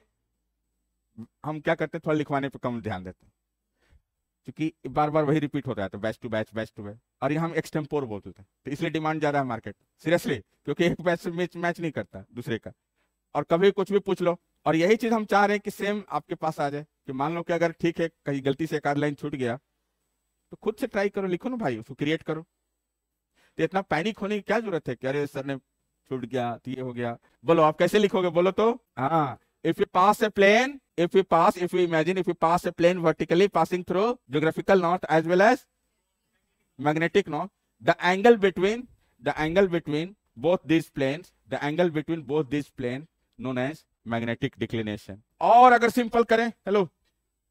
हम क्या करते हैं, थोड़ा लिखवाने पे कम ध्यान देते हैं, क्योंकि बार बार वही रिपीट होता है. तो batch to batch, batch to batch, और यहाँ हम एक्सटेम्पोर बोलते थे, तो इसलिए डिमांड ज्यादा है मार्केट. सीरियसली, क्योंकि एक बैच से मैच नहीं करता दूसरे का. और कभी कुछ भी पूछ लो, और यही चीज हम चाह रहे हैं कि सेम आपके पास आ जाए. कि मान लो कि अगर ठीक है कहीं गलती से एक आध लाइन छूट गया, तो खुद से ट्राई करो, लिखो ना भाई, उसको क्रिएट करो. तो इतना पैनिक होने की क्या जरूरत है कि अरे सर ने छूट गया तो ये हो गया. बोलो आप कैसे लिखोगे, बोलो तो. हाँ, if you pass a plane, if you imagine, if you pass a plane vertically passing through geographical north as well as magnetic north, the angle between both these planes, known as magnetic declination. और अगर simple करें, hello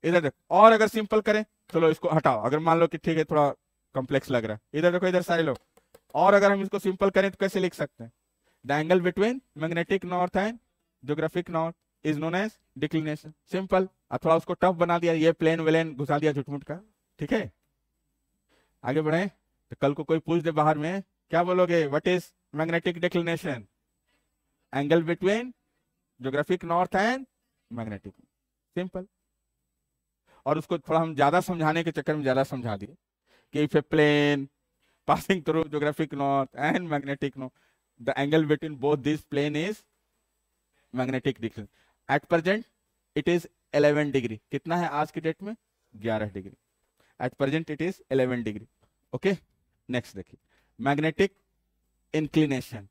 इधर देखो, और अगर simple करें, चलो इसको हटाओ, अगर मान लो कि ठीक है थोड़ा कॉम्प्लेक्स लग रहा है, इधर देखो, इधर सारे लोग. और अगर हम इसको सिंपल करें तो कैसे लिख सकते हैं? The angle between magnetic north and geographic north is known as declination. Simple. थोड़ा उसको टफ बना दिया, ये प्लेन वेलेन घुसा दिया झुटमुट का. ठीक है, आगे बढ़े. तो कल को कोई पूछ दे बाहर में, क्या बोलोगे? What is magnetic declination? Angle between geographic north and magnetic. Simple. और उसको थोड़ा हम ज्यादा समझाने के चक्कर में ज्यादा समझा दिए कि if a plane passing through geographic north and magnetic north, the angle between both these plane is magnetic declination. At present it is 11 degree. कितना है आज की डेट में? 11 degree. At present it is 11 degree. Okay, next देखिए magnetic inclination.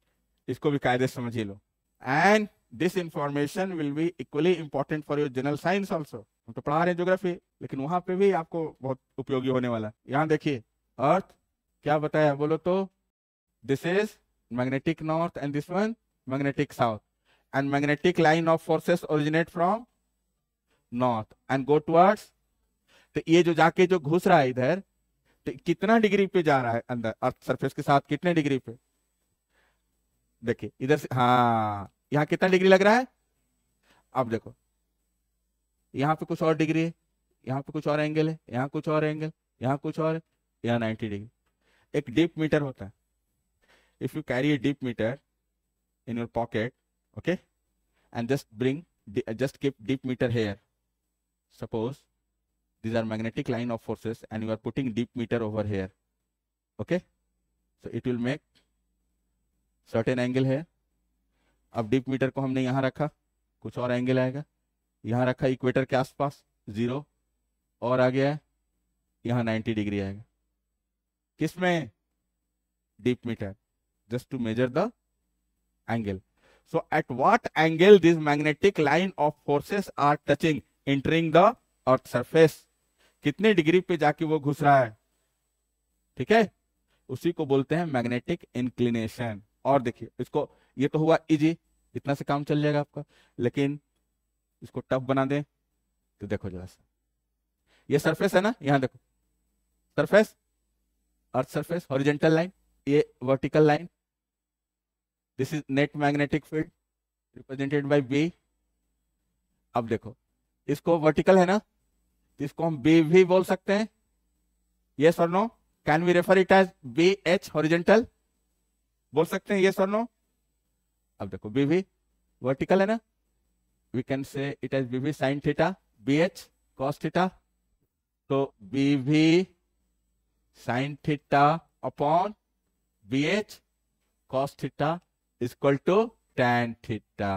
इसको भी कायदे समझ ही लो. And this information will be equally important for your general science also. हम तो पढ़ा रहे हैं ज्योग्राफी, लेकिन वहां पे भी आपको बहुत उपयोगी होने वाला. यहाँ देखिए अर्थ क्या बताया, बोलो तो. This is magnetic north and this one magnetic south. And magnetic line of forces originate from north and go towards. तो ये जो जाके जो घुस रहा है इधर, तो कितना डिग्री पे जा रहा है अंदर अर्थ सरफेस के साथ, कितने डिग्री पे? देखिए इधर से, हाँ यहाँ कितना डिग्री लग रहा है? अब देखो यहाँ पे कुछ और डिग्री है, यहाँ पे कुछ और एंगल है, यहाँ कुछ और एंगल, यहाँ कुछ और, यहाँ 90 डिग्री। एक डीप मीटर होता है। If you carry a dip meter in your pocket, okay, and just keep deep meter here. Suppose these are magnetic line of forces and you are putting deep meter over here, okay, so it will make certain angle here. अब deep meter को हमने यहाँ रखा, कुछ और angle आएगा, यहाँ रखा इक्वेटर के आसपास 0 और आ गया है, यहाँ 90 डिग्री आएगा। किसमें? deep meter, just to measure the angle. So at what angle these magnetic line of forces are touching, entering the earth surface? कितने डिग्री पे जाके वो घुस रहा है, ठीक है, उसी को बोलते हैं मैग्नेटिक इंक्लिनेशन। और देखिए इसको, ये तो हुआ इजी, इतना से काम चल जाएगा आपका, लेकिन इसको टफ बना दें तो देखो जरा सा, ये सरफेस है ना, यहां देखो surface, earth surface, horizontal line, ये vertical line, this is net magnetic field represented by B. अब देखो इसको वर्टिकल है ना, तो इसको हम बी भी बोल सकते हैं, यस और no? Can we refer it as B H horizontal, बोल सकते हैं यस और नो? अब देखो बी भी वर्टिकल है ना, we can say it as B भी sine theta, B H cos theta, तो बी भी sine theta upon B H cos theta equal to tan theta.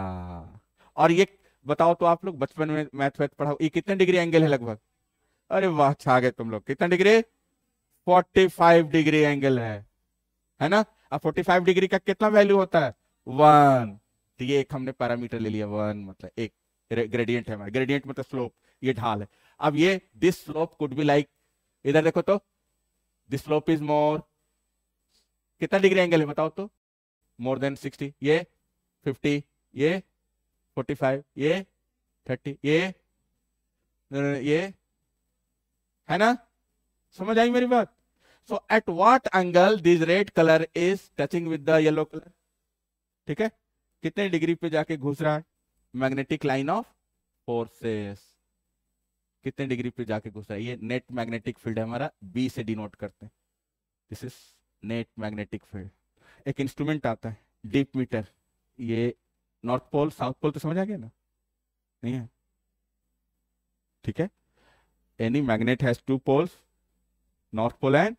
और ये बताओ तो आप लोग बचपन में मैथ पढ़ा, ये कितने डिग्री एंगल है लगभग? अरे वाह, छा गए तुम लोग। कितना डिग्री? 45 डिग्री एंगल है ना। अब 45 डिग्री का कितना वैल्यू होता है? 1। तो ये एक हमने पैरामीटर ले लिया, 1 मतलब एक ग्रेडियंट है हमारा, ग्रेडियंट मतलब स्लोप, ये ढाल है। अब ये this slope could be like, इधर देखो तो दिस स्लोप इज मोर, कितना डिग्री एंगल है बताओ तो? मोर देन 60, ये 50, ये 45, ये 30, ये है ना। समझ आई मेरी बात? So at what angle this red colour is touching with the yellow colour, ठीक है, कितने डिग्री पे जाके घुस रहा है? मैग्नेटिक लाइन ऑफ फोर्सेस, कितने डिग्री पे जाके घुस रहा है? ये नेट मैग्नेटिक फील्ड है हमारा, बी से डिनोट करते हैं, this is net magnetic field. एक इंस्ट्रूमेंट आता है डीप मीटर, ये नॉर्थ पोल साउथ पोल तो समझ आ गया ना? नहीं है, ठीक है। Any magnet has 2 poles, north pole and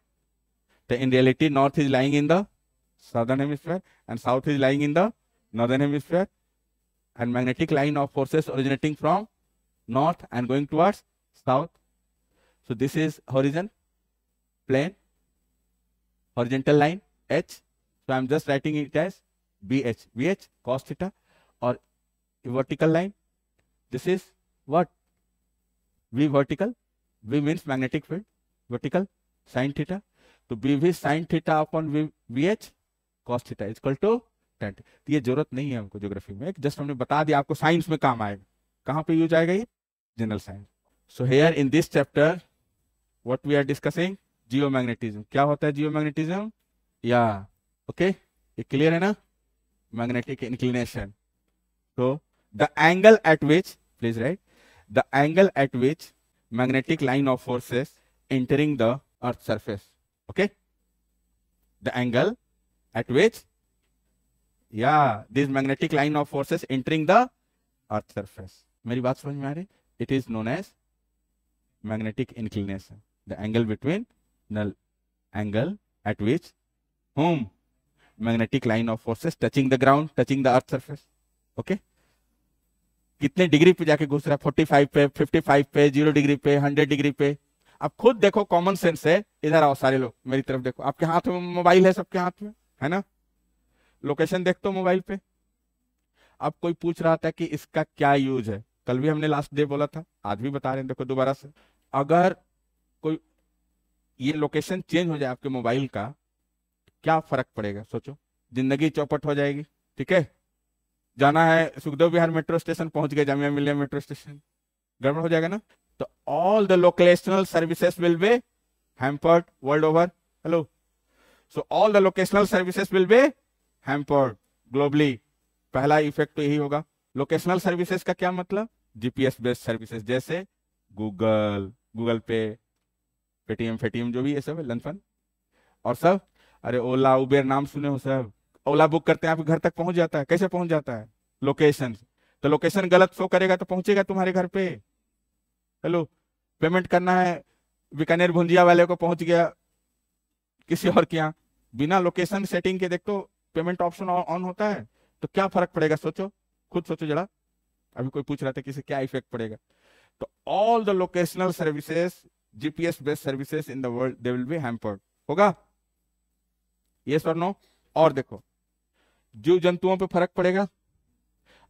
in reality north is lying in the southern hemisphere and south is lying in the northern hemisphere, and magnetic line of forces originating from north and going towards south. So this is horizon plane, horizontal line H, so I am just writing it as BH cos theta, or vertical line, this is what? V vertical, V means magnetic field, vertical sin theta, तो B भी sine theta upon V H cos theta equal to tan। तो ये जरूरत नहीं है हमको geography में, just हमने बता दिया आपको, साइंस में काम आएगा। कहां पे यूज आएगा ये? General science. So here in this chapter what we are discussing, geomagnetism. क्या होता है जियोमैग्नेटिज्म? या ओके, ये क्लियर है ना? Magnetic inclination. तो the angle at which, please write, the angle at which magnetic line of forces entering the earth surface, okay, the angle at which, yeah, this magnetic line of forces entering the earth surface, मेरी बात समझ में आ रही? It is known as magnetic inclination, the angle between the angle at which whom magnetic line of forces touching the ground, touching the earth surface, okay, कितने degree पे जाके घुस रहा है? 45 पे, 55 पे, 0 डिग्री पे, 100 डिग्री पे। अब खुद देखो, कॉमन सेंस है। इधर आओ सारे लोग मेरी तरफ देखो, आपके हाथ में मोबाइल है, सबके हाथ में है ना, लोकेशन देखते हो मोबाइल पे। अब कोई पूछ रहा था कि इसका क्या यूज है, कल भी हमने लास्ट डे बोला था, आज भी बता रहे हैं, देखो दोबारा से। अगर कोई ये लोकेशन चेंज हो जाए आपके मोबाइल का, क्या फर्क पड़ेगा? सोचो, जिंदगी चौपट हो जाएगी, ठीक है। जाना है सुखदेव विहार मेट्रो स्टेशन, पहुंच गए जामिया मिलिया मेट्रो स्टेशन, गड़बड़ हो जाएगा ना। तो all the locational services will be hampered world over. Hello, so all the locational services will be hampered globally. पहला इफेक्ट तो यही होगा। लोकेशनल सर्विसेज का क्या मतलब? जीपीएस बेस्ड सर्विसेज, जैसे गूगल, गूगल पे, पेटीएम फेटीएम जो भी ये सब है लन फन और सब। अरे ओला उबेर नाम सुने हो सब, ओला बुक करते हैं आपके घर तक पहुंच जाता है। कैसे पहुंच जाता है? लोकेशन। तो लोकेशन गलत शो करेगा तो पहुंचेगा तुम्हारे घर पे। हेलो, पेमेंट करना है बीकानेर भुंजिया वाले को, पहुंच गया किसी और के यहाँ, बिना लोकेशन सेटिंग के। देख तो पेमेंट ऑप्शन ऑन होता है, तो क्या फर्क पड़ेगा? सोचो, खुद सोचो जरा। अभी कोई पूछ रहा था किसी क्या इफेक्ट पड़ेगा। तो all the locational services, GPS based services in the world, they will be hampered. होगा? यस और नो? और देखो, जीव जंतुओं पे फर्क पड़ेगा।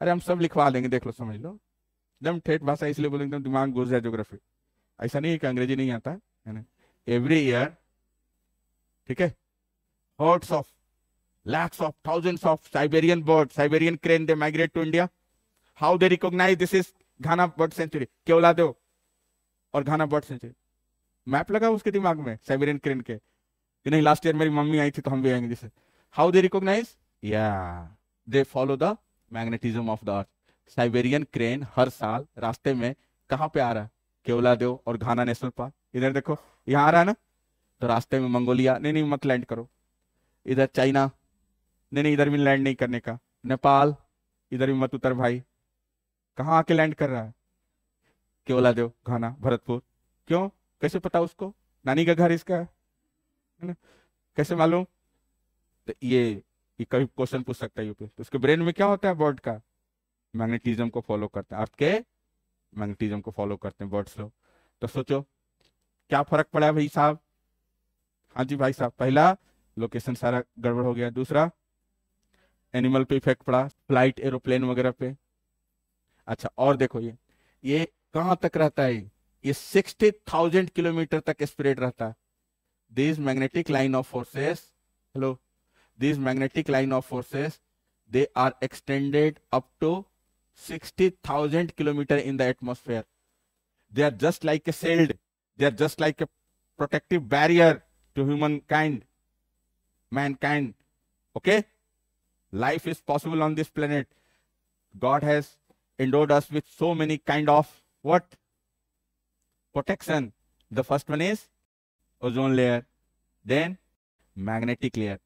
अरे हम सब लिखवा देंगे, देख लो, समझ लो। एकदम ठेठ भाषा इसलिए बोलेंगे एकदम दिमाग घुस जाए ज्योग्राफी। ऐसा नहीं है कि अंग्रेजी नहीं आता है ना। एवरी ईयर, ठीक है, hordes of lakhs of thousands of Siberian birds, Siberian crane, they migrate to India. How they recognize this is Ghana bird sanctuary? Keoladeo और घाना बर्ड सेंचुरी। मैप लगा उसके दिमाग में साइबेरियन क्रेन के कि नहीं, लास्ट ईयर मेरी मम्मी आई थी तो हम भी आएंगे। जैसे हाउ दे रिकॉग्नाइज, या they follow the magnetism of the earth. Siberian crane हर साल रास्ते में कहाँ पे आ रहा है? केवलादेव और घाना नेशनल पार्क। इधर देखो, यहाँ आ रहा है ना, तो रास्ते में मंगोलिया, नहीं नहीं मत लैंड करो। इधर चाइना, नहीं नहीं इधर भी लैंड नहीं करने का। नेपाल, इधर भी मत उतर भाई। कहाँ आके लैंड कर रहा है? केवलादेव, घाना, भरतपुर। क्यों? कैसे पता उसको? नानी का घर इसका है ना? कैसे मालूम? तो ये कभी क्वेश्चन पूछ सकता है यूपी। तो उसके ब्रेन में क्या होता है बर्ड का? मैग्नेटिज्म को फॉलो करते हैं, अर्थ के मैग्नेटिज्म को फॉलो करते हैं बर्ड्स लोग। तो सोचो क्या फर्क पड़ा भाई साहब? हाँ जी भाई साहब, पहला लोकेशन सारा गड़बड़ हो गया, दूसरा एनिमल पे इफेक्ट पड़ा, फ्लाइट एरोप्लेन वगैरह पे। अच्छा, और देखो ये कहां तक रहता है? ये 60,000 किलोमीटर तक स्प्रेड रहता है। This magnetic line of forces, hello, this magnetic line of forces, they are extended up to 60,000 kilometre in the atmosphere. They are just like a shield. They are just like a protective barrier to humankind, mankind. Okay? Life is possible on this planet. God has endowed us with so many kind of what? Protection. The first one is ozone layer. Then magnetic layer.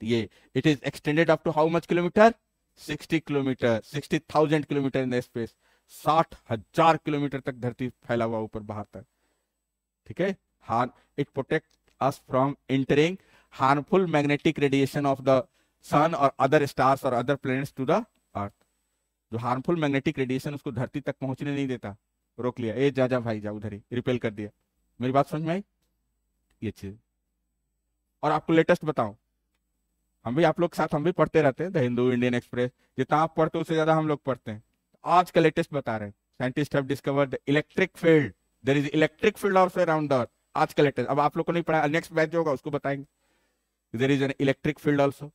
It is extended up to how much kilometer? 60 kilometer, 60,000 kilometer in the space. 60,000 kilometre तक धरती फैला हुआ ऊपर बाहर तक। ठीक है? It protect us from entering harmful magnetic radiation of the sun और अदर स्टार्स और other planets to the earth. जो हार्मफुल मैग्नेटिक रेडिएशन उसको धरती तक पहुंचने नहीं देता, रोक लिया। ए जा भाई जा, उधर ही रिपेल कर दिया। मेरी बात समझ में आई? ये चीज। और आपको लेटेस्ट बताऊं, हम भी आप लोग के साथ हम भी पढ़ते रहते हैं, द हिंदू, इंडियन एक्सप्रेस। जितना आप पढ़ते हो उससे ज्यादा हम लोग पढ़ते हैं। आज का लेटेस्ट बता रहे हैं, scientist have discovered the electric field, there is electric field also around the earth. आज का लेटेस्ट, अब आप लोग को नहीं पढ़ा, नेक्स्ट बैच जो होगा उसको बताएंगे, there is an electric field also.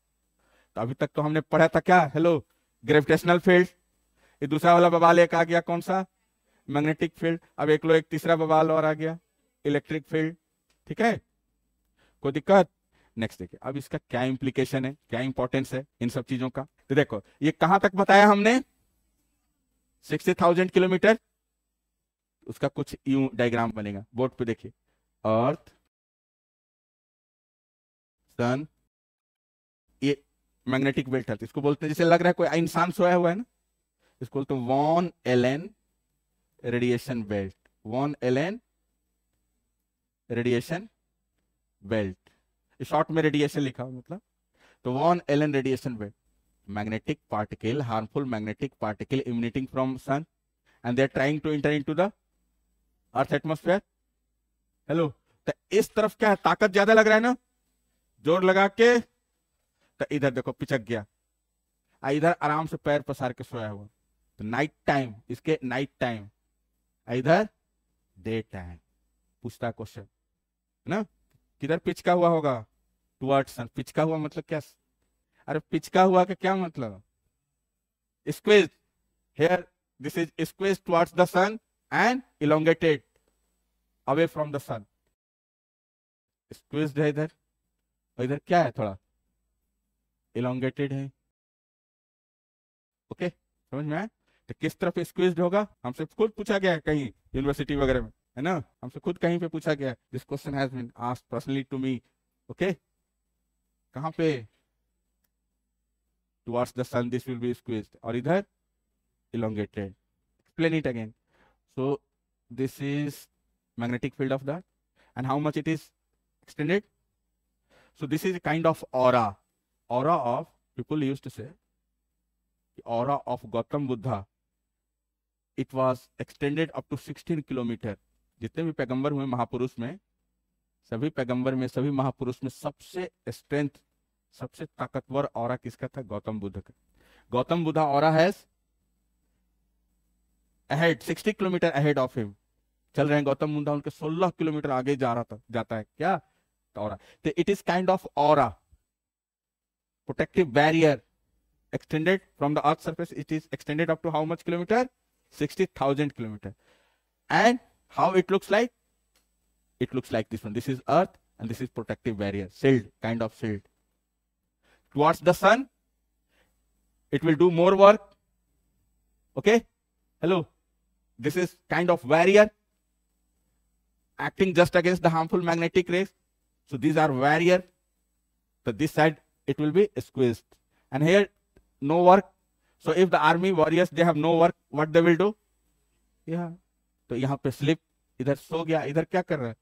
तो अभी तक तो हमने पढ़ा था क्या? Hello, gravitational field. ये दूसरा वाला बवाल एक आ गया, कौन सा? Magnetic field. अब एक तीसरा बवाल और आ गया, इलेक्ट्रिक फील्ड। ठीक है, कोई दिक्कत? नेक्स्ट देखिए, अब इसका क्या इंप्लीकेशन है, क्या इंपॉर्टेंस है इन सब चीजों का। तो देखो, ये कहां तक बताया हमने? 60,000 किलोमीटर। उसका कुछ यूं डायग्राम बनेगा, बोर्ड पे देखिए। अर्थ, सन, ये मैग्नेटिक बेल्ट है। इसको बोलते हैं, जैसे लग रहा है कोई इंसान सोया हुआ है ना, इसको बोलते हैं Van Elon radiation belt. Van Elon radiation belt, short में रेडिएशन लिखा हुआ मतलब। तो वॉन एलन रेडिएशन बेल्ट, magnetic particle, harmful magnetic particle emanating from sun, and they are trying to enter into the earth atmosphere. Hello, तो इस तरफ क्या है? ताकत ज्यादा लग रहा है ना, जोर लगा के। तो इधर देखो पिचक गया, इधर आराम से पैर पसार के सोया हुआ। तो नाइट टाइम, इसके नाइट टाइम, इधर डे टाइम। पूछता है क्वेश्चन ना, किधर पिचका हुआ होगा? टुवर्ड्स सन। पिचका हुआ मतलब क्या? अरे पिचका हुआ का क्या मतलब? Squeeze. Here this is squeeze towards the sun and elongated away from the sun. Squeezed है इधर, और इधर क्या है? थोड़ा इलोंगेटेड है। ओके, समझ में आया? तो किस तरफ स्क्वीज्ड होगा? हमसे खुद पूछा गया है कहीं यूनिवर्सिटी वगैरह में। है ना, हमसे खुद कहीं पे पूछा गया, this question has been asked personally to me, okay, कहां पे, towards the sun this will be squeezed, और इधर elongated. Explain it again. So this is magnetic field of that, and how much it is extended. So this is a kind of aura. Aura of, people used to say, the aura of Gautam Buddha, it was extended up to 16 kilometer. जितने भी पैगंबर हुए महापुरुष में, सभी पैगंबर में, सभी महापुरुष में सबसे स्ट्रेंथ, सबसे ताकतवर ऑरा किसका था? गौतम बुद्ध का. Gautam Buddha aura has ahead 60 kilometre ahead of him. चल रहे हैं गौतम बुद्धा, उनके 16 किलोमीटर आगे जाता है क्या? ऑरा. तो it is kind of aura, protective barrier extended from the earth's surface. It is extended up to how much kilometer? 60,000 kilometer. And how it looks like? It looks like this one. This is earth and this is protective barrier, shield, kind of shield. Towards the sun, it will do more work. Okay? Hello? This is kind of barrier acting just against the harmful magnetic rays. So these are barrier. So this side, it will be squeezed. And here, no work. So if the army warriors, they have no work, what they will do? Yeah. तो यहाँ pay slip, इधर सो गया, इधर क्या कर रहा है?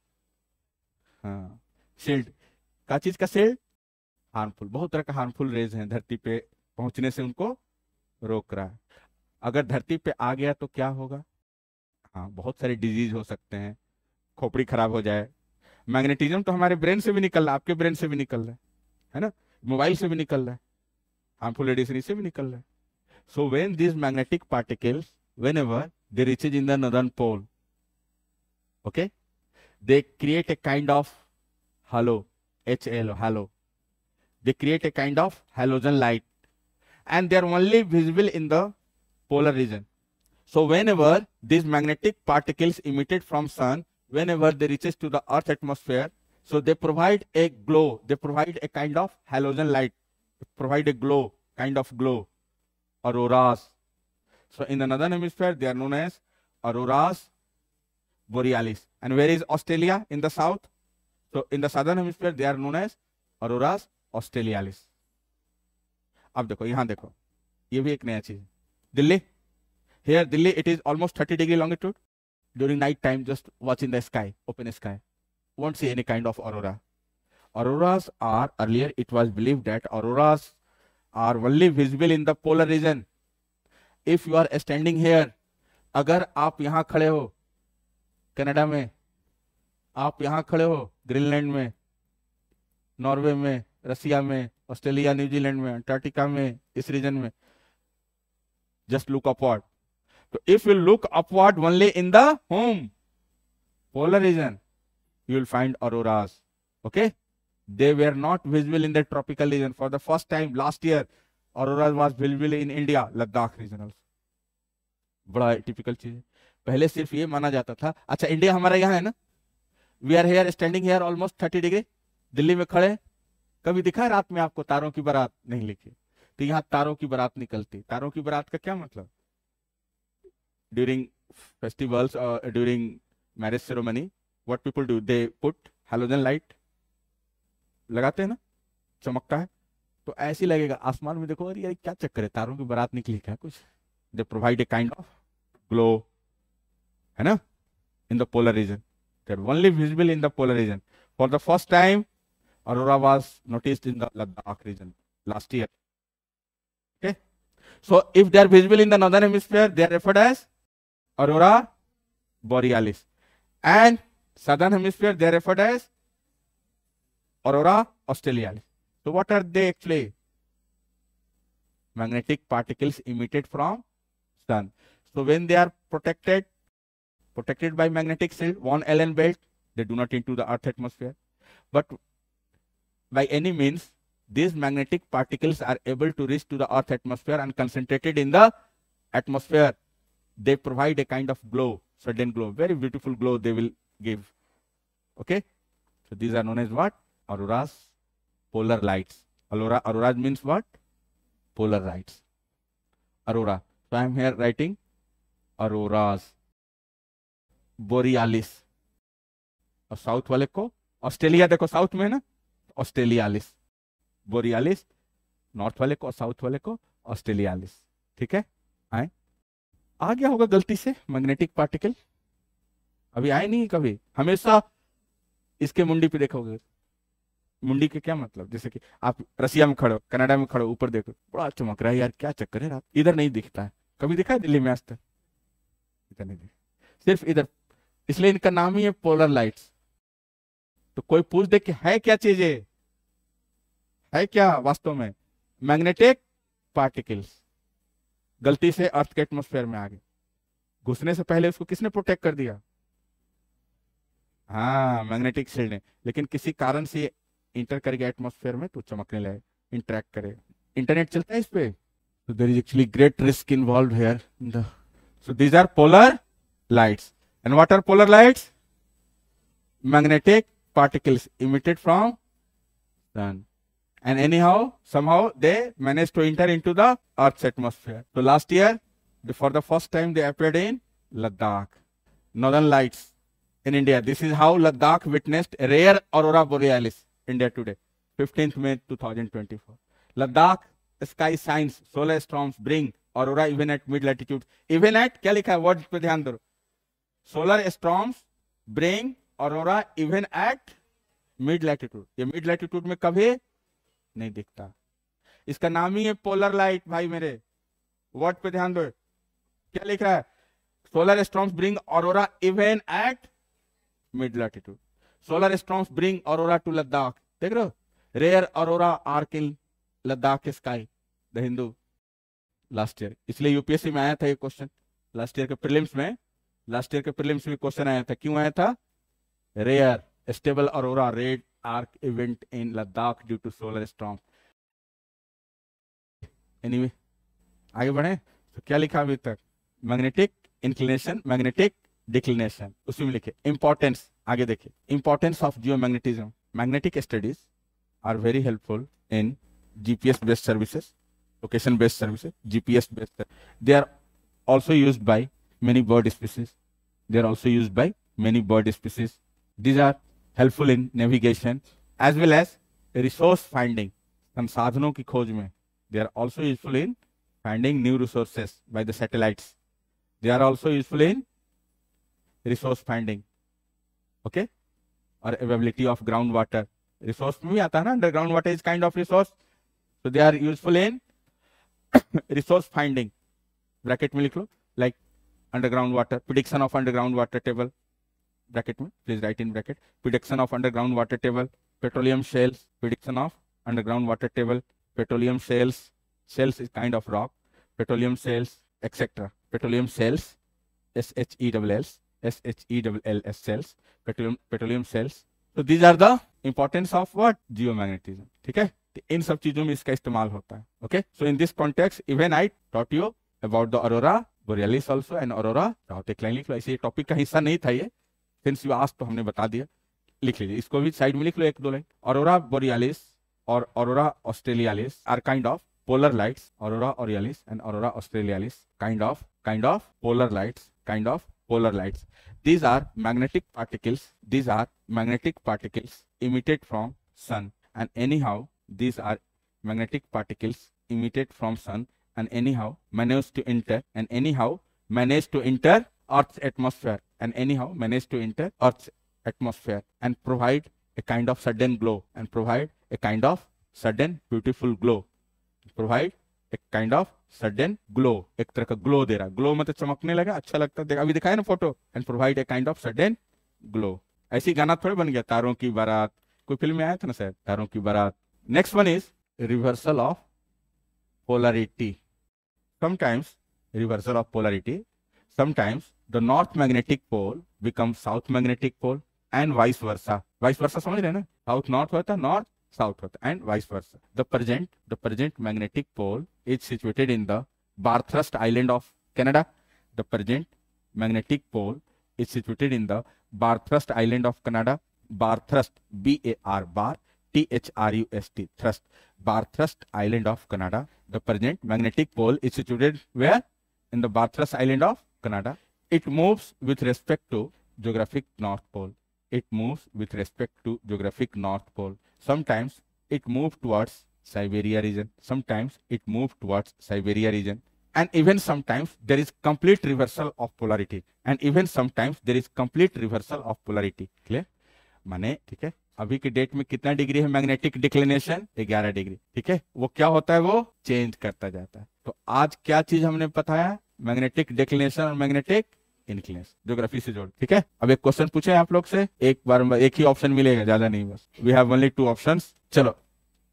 हाँ, शील्ड. क्या चीज का शील्ड? हार्मफुल, बहुत तरह का हार्मफुल रेज हैं धरती पे पहुंचने से उनको रोक रहा है. अगर धरती पे आ गया तो क्या होगा? हाँ, बहुत सारे डिजीज हो सकते हैं, खोपड़ी खराब हो जाए. मैग्नेटिज्म तो हमारे ब्रेन से भी निकल रहा है, आपके ब्रेन से भी निकल रहा है ना, मोबाइल से भी निकल रहा है, हार्मफुल रेडिएशन से भी निकल रहा है. So when this magnetic particles, whenever they reaches in the northern pole, okay, they create a kind of halo, halo. They create a kind of halogen light, and they are only visible in the polar region. So whenever these magnetic particles emitted from sun, whenever they reaches to the earth atmosphere, so they provide a glow, they provide a kind of halogen light, provide a glow, kind of glow, auroras. So in the northern hemisphere, they are known as auroras borealis. And where is Australia? In the south. So in the southern hemisphere, they are known as auroras australialis. अब देखो, यहाँ देखो, ये भी एक नया चीज. Delhi, here Delhi, it is almost 30 degree longitude. During night time, just watch in the sky, open sky, won't see any kind of aurora. Auroras are, earlier it was believed that auroras are only visible in the polar region. If you are standing here, अगर आप यहाँ खड़े हो Canada में, आप यहाँ खड़े हो ग्रीनलैंड में, नॉर्वे में, रसिया में, ऑस्ट्रेलिया, न्यूजीलैंड में, अंटार्कटिका में, इस रीजन में, just look upward. So if you look upward only in the home polar region, you will find auroras. Okay? They were not visible in the tropical region. For the first time last year, auroras was visible in India, Ladakh region also. बड़ा typical चीज है. पहले सिर्फ ये माना जाता था. अच्छा, इंडिया हमारा यहाँ है ना, we are here standing here almost 30 degree. Delhi में खड़े, कभी दिखा है रात में आपको तारों की बारात? नहीं लिखी. तो यहाँ तारों की बारात निकलती. तारों की बारात का क्या मतलब? ड्यूरिंग फेस्टिवल्स और during marriage ceremony, what people do, they put halogen light, लगाते हैं ना, चमकता है. तो ऐसे लगेगा आसमान में, देखो अरे यार क्या चक्कर है, तारों की बारात निकली क्या कुछ. They provide a kind of glow, है ना, in the polar region. They are only visible in the polar region. For the first time, aurora was noticed in the Ladakh region last year. Okay. So if they are visible in the northern hemisphere, they are referred as aurora borealis. And southern hemisphere, they are referred as aurora australialis. So what are they actually? Magnetic particles emitted from sun. So when they are protected by magnetic field, von Allen belt, they do not enter the earth atmosphere. But by any means, these magnetic particles are able to reach to the earth atmosphere and concentrated in the atmosphere. They provide a kind of glow, sudden glow, very beautiful glow they will give. Okay. So these are known as what? Auroras, polar lights. Auroras means what? Polar lights. Aurora. So I am here writing auroras borealis. और south वाले को Australia, देखो south में है ना, ऑस्ट्रेलियालिस। Borealis north वाले को और साउथ वाले को ऑस्ट्रेलियालिस। ठीक है, आए आ गया होगा गलती से मैग्नेटिक पार्टिकल, अभी आए नहीं कभी, हमेशा इसके मुंडी पे देखोगे। मुंडी के क्या मतलब, जैसे कि आप रसिया में खड़ो, कनाडा में खड़ो, ऊपर देखो बड़ा चमक रहा है यार, क्या चक्कर है रात, इधर नहीं दिखता है। कभी दिखा है दिल्ली में आज तक? इधर नहीं दिखा, सिर्फ इधर, इसलिए इनका नाम ही है पोलर लाइट्स। तो कोई पूछ दे कि है क्या चीज है क्या वास्तव में? Magnetic particles. गलती से अर्थ के एटमॉस्फेयर में आ गए, घुसने से पहले उसको किसने प्रोटेक्ट कर दिया? हाँ, मैग्नेटिक शील्ड ने। लेकिन किसी कारण से इंटर कर गया एटमॉस्फेयर में तो चमकने लगे, इंटरेक्ट करे। इंटरनेट चलता है इस पे, so there is actually great risk involved here. So these are polar lights. And what are polar lights? Magnetic particles emitted from sun. And anyhow, somehow they managed to enter into the Earth's atmosphere. So last year, for the first time, they appeared in Ladakh. Northern Lights in India. This is how Ladakh witnessed rare aurora borealis. India today, 15th May 2024. Ladakh sky signs, solar storms bring aurora even at mid latitude. Even at, क्या लिखा है word पे ध्यान दो, solar storms bring aurora even at mid latitude. ये mid latitude में कभी नहीं दिखता, इसका नाम ही है पोलर लाइट। भाई मेरे वर्ड पे ध्यान दो, क्या लिख रहा है? Solar storms bring aurora even at mid latitude. Solar storms bring aurora to Ladakh. देख रहे हो, rare aurora arc in Ladakh sky, the Hindu. Last year, इसलिए यूपीएससी में आया था ये क्वेश्चन, लास्ट ईयर के प्रीलिम्स में, लास्ट ईयर के प्रीलिम्स में क्वेश्चन आया था। क्यों आया था? Rare stable aurora red arc event in Ladakh due to solar storm. Anyway, आगे बढ़े तो क्या लिखा अभी तक? मैग्नेटिक इंक्लिनेशन, मैग्नेटिक डिक्लिनेशन, उसी में लिखे। इंपॉर्टेंस, आगे देखिए, importance of geomagnetism. Magnetic studies are very helpful in GPS based services, location based services, GPS based. They are also used by many bird species. They are also used by many bird species. These are helpful in navigation as well as resource finding. संसाधनों की खोज में. They are also useful in finding new resources by the satellites. They are also useful in resource finding. Okay? Or availability of groundwater. Resource में भी आता है ना, underground water is kind of resource. So they are useful in resource finding, bracket में लिख लो, like underground water, prediction of underground water table, bracket में please write in bracket, prediction of underground water table, petroleum shales, prediction of underground water table, petroleum shales, shales is kind of rock, petroleum shales, etc. Petroleum shales, SHELLS, SHELLS shales, petroleum shales. So these are the importance of what? Geomagnetism. ठीक है, इन सब चीजों में इसका इस्तेमाल होता है। Okay, so in this context even I taught you about the aurora borealis also and aurora rout. एक लाइन लिख लो, ऐसे टॉपिक का हिस्सा नहीं था ये, सिंस यू आस्क्ड तो हमने बता दिया। लिख लीजिए, इसको भी साइड में लिख लो एक दो लाइन। ऑरोरा बोरियलिस और aurora australis are kind of polar lights. Aurora borealis and aurora australis kind of polar lights, kind of polar lights. These are magnetic particles. These are magnetic particles emitted from sun, and anyhow these are magnetic particles emitted from sun and anyhow manage to enter Earth's atmosphere and provide a kind of sudden glow and provide a kind of sudden beautiful glow. Provide a kind of sudden glow, एक तरह का glow दे रहा, glow मतलब चमकने लगा, अच्छा लगता है, अभी दिखाया ना photo, and provide a kind of sudden glow. ऐसी गाना थोड़े बन गया, तारों की बारात, कोई फिल्म में आया था ना शायद, तारों की बारात। Next one is reversal of polarity. Sometimes reversal of polarity, sometimes the north magnetic pole become south magnetic pole and vice versa. Vice versa समझ रहे हैं ना, साउथ नॉर्थ होता है, north south and vice versa. The present magnetic pole is situated in the Bathurst Island of Canada. The present magnetic pole is situated in the Bathurst Island of Canada. Bathurst, B-A-R, bar, T-H-R-U-S-T, thrust. Bathurst Island of Canada. The present magnetic pole is situated where? In the Bathurst Island of Canada. It moves with respect to geographic North Pole. it moves with respect to geographic north pole. Sometimes it moves towards Siberia region, sometimes it moves towards Siberia region, and even sometimes there is complete reversal of polarity, and even sometimes there is complete reversal of polarity. Clear? माने ठीक है, अभी के date में कितना degree है magnetic declination? 11 degree. ठीक है, वो क्या होता है, वो चेंज करता जाता है। तो आज क्या चीज हमने बताया? मैग्नेटिक डिक्लिनेशन और मैग्नेटिक इंक्लिनेशन, ज्योग्राफी से जोड़। ठीक है, अब एक क्वेश्चन पूछे आप लोग से, एक बार एक ही ऑप्शन मिलेगा, ज्यादा नहीं, बस वी हैव ओनली 2 ऑप्शंस। चलो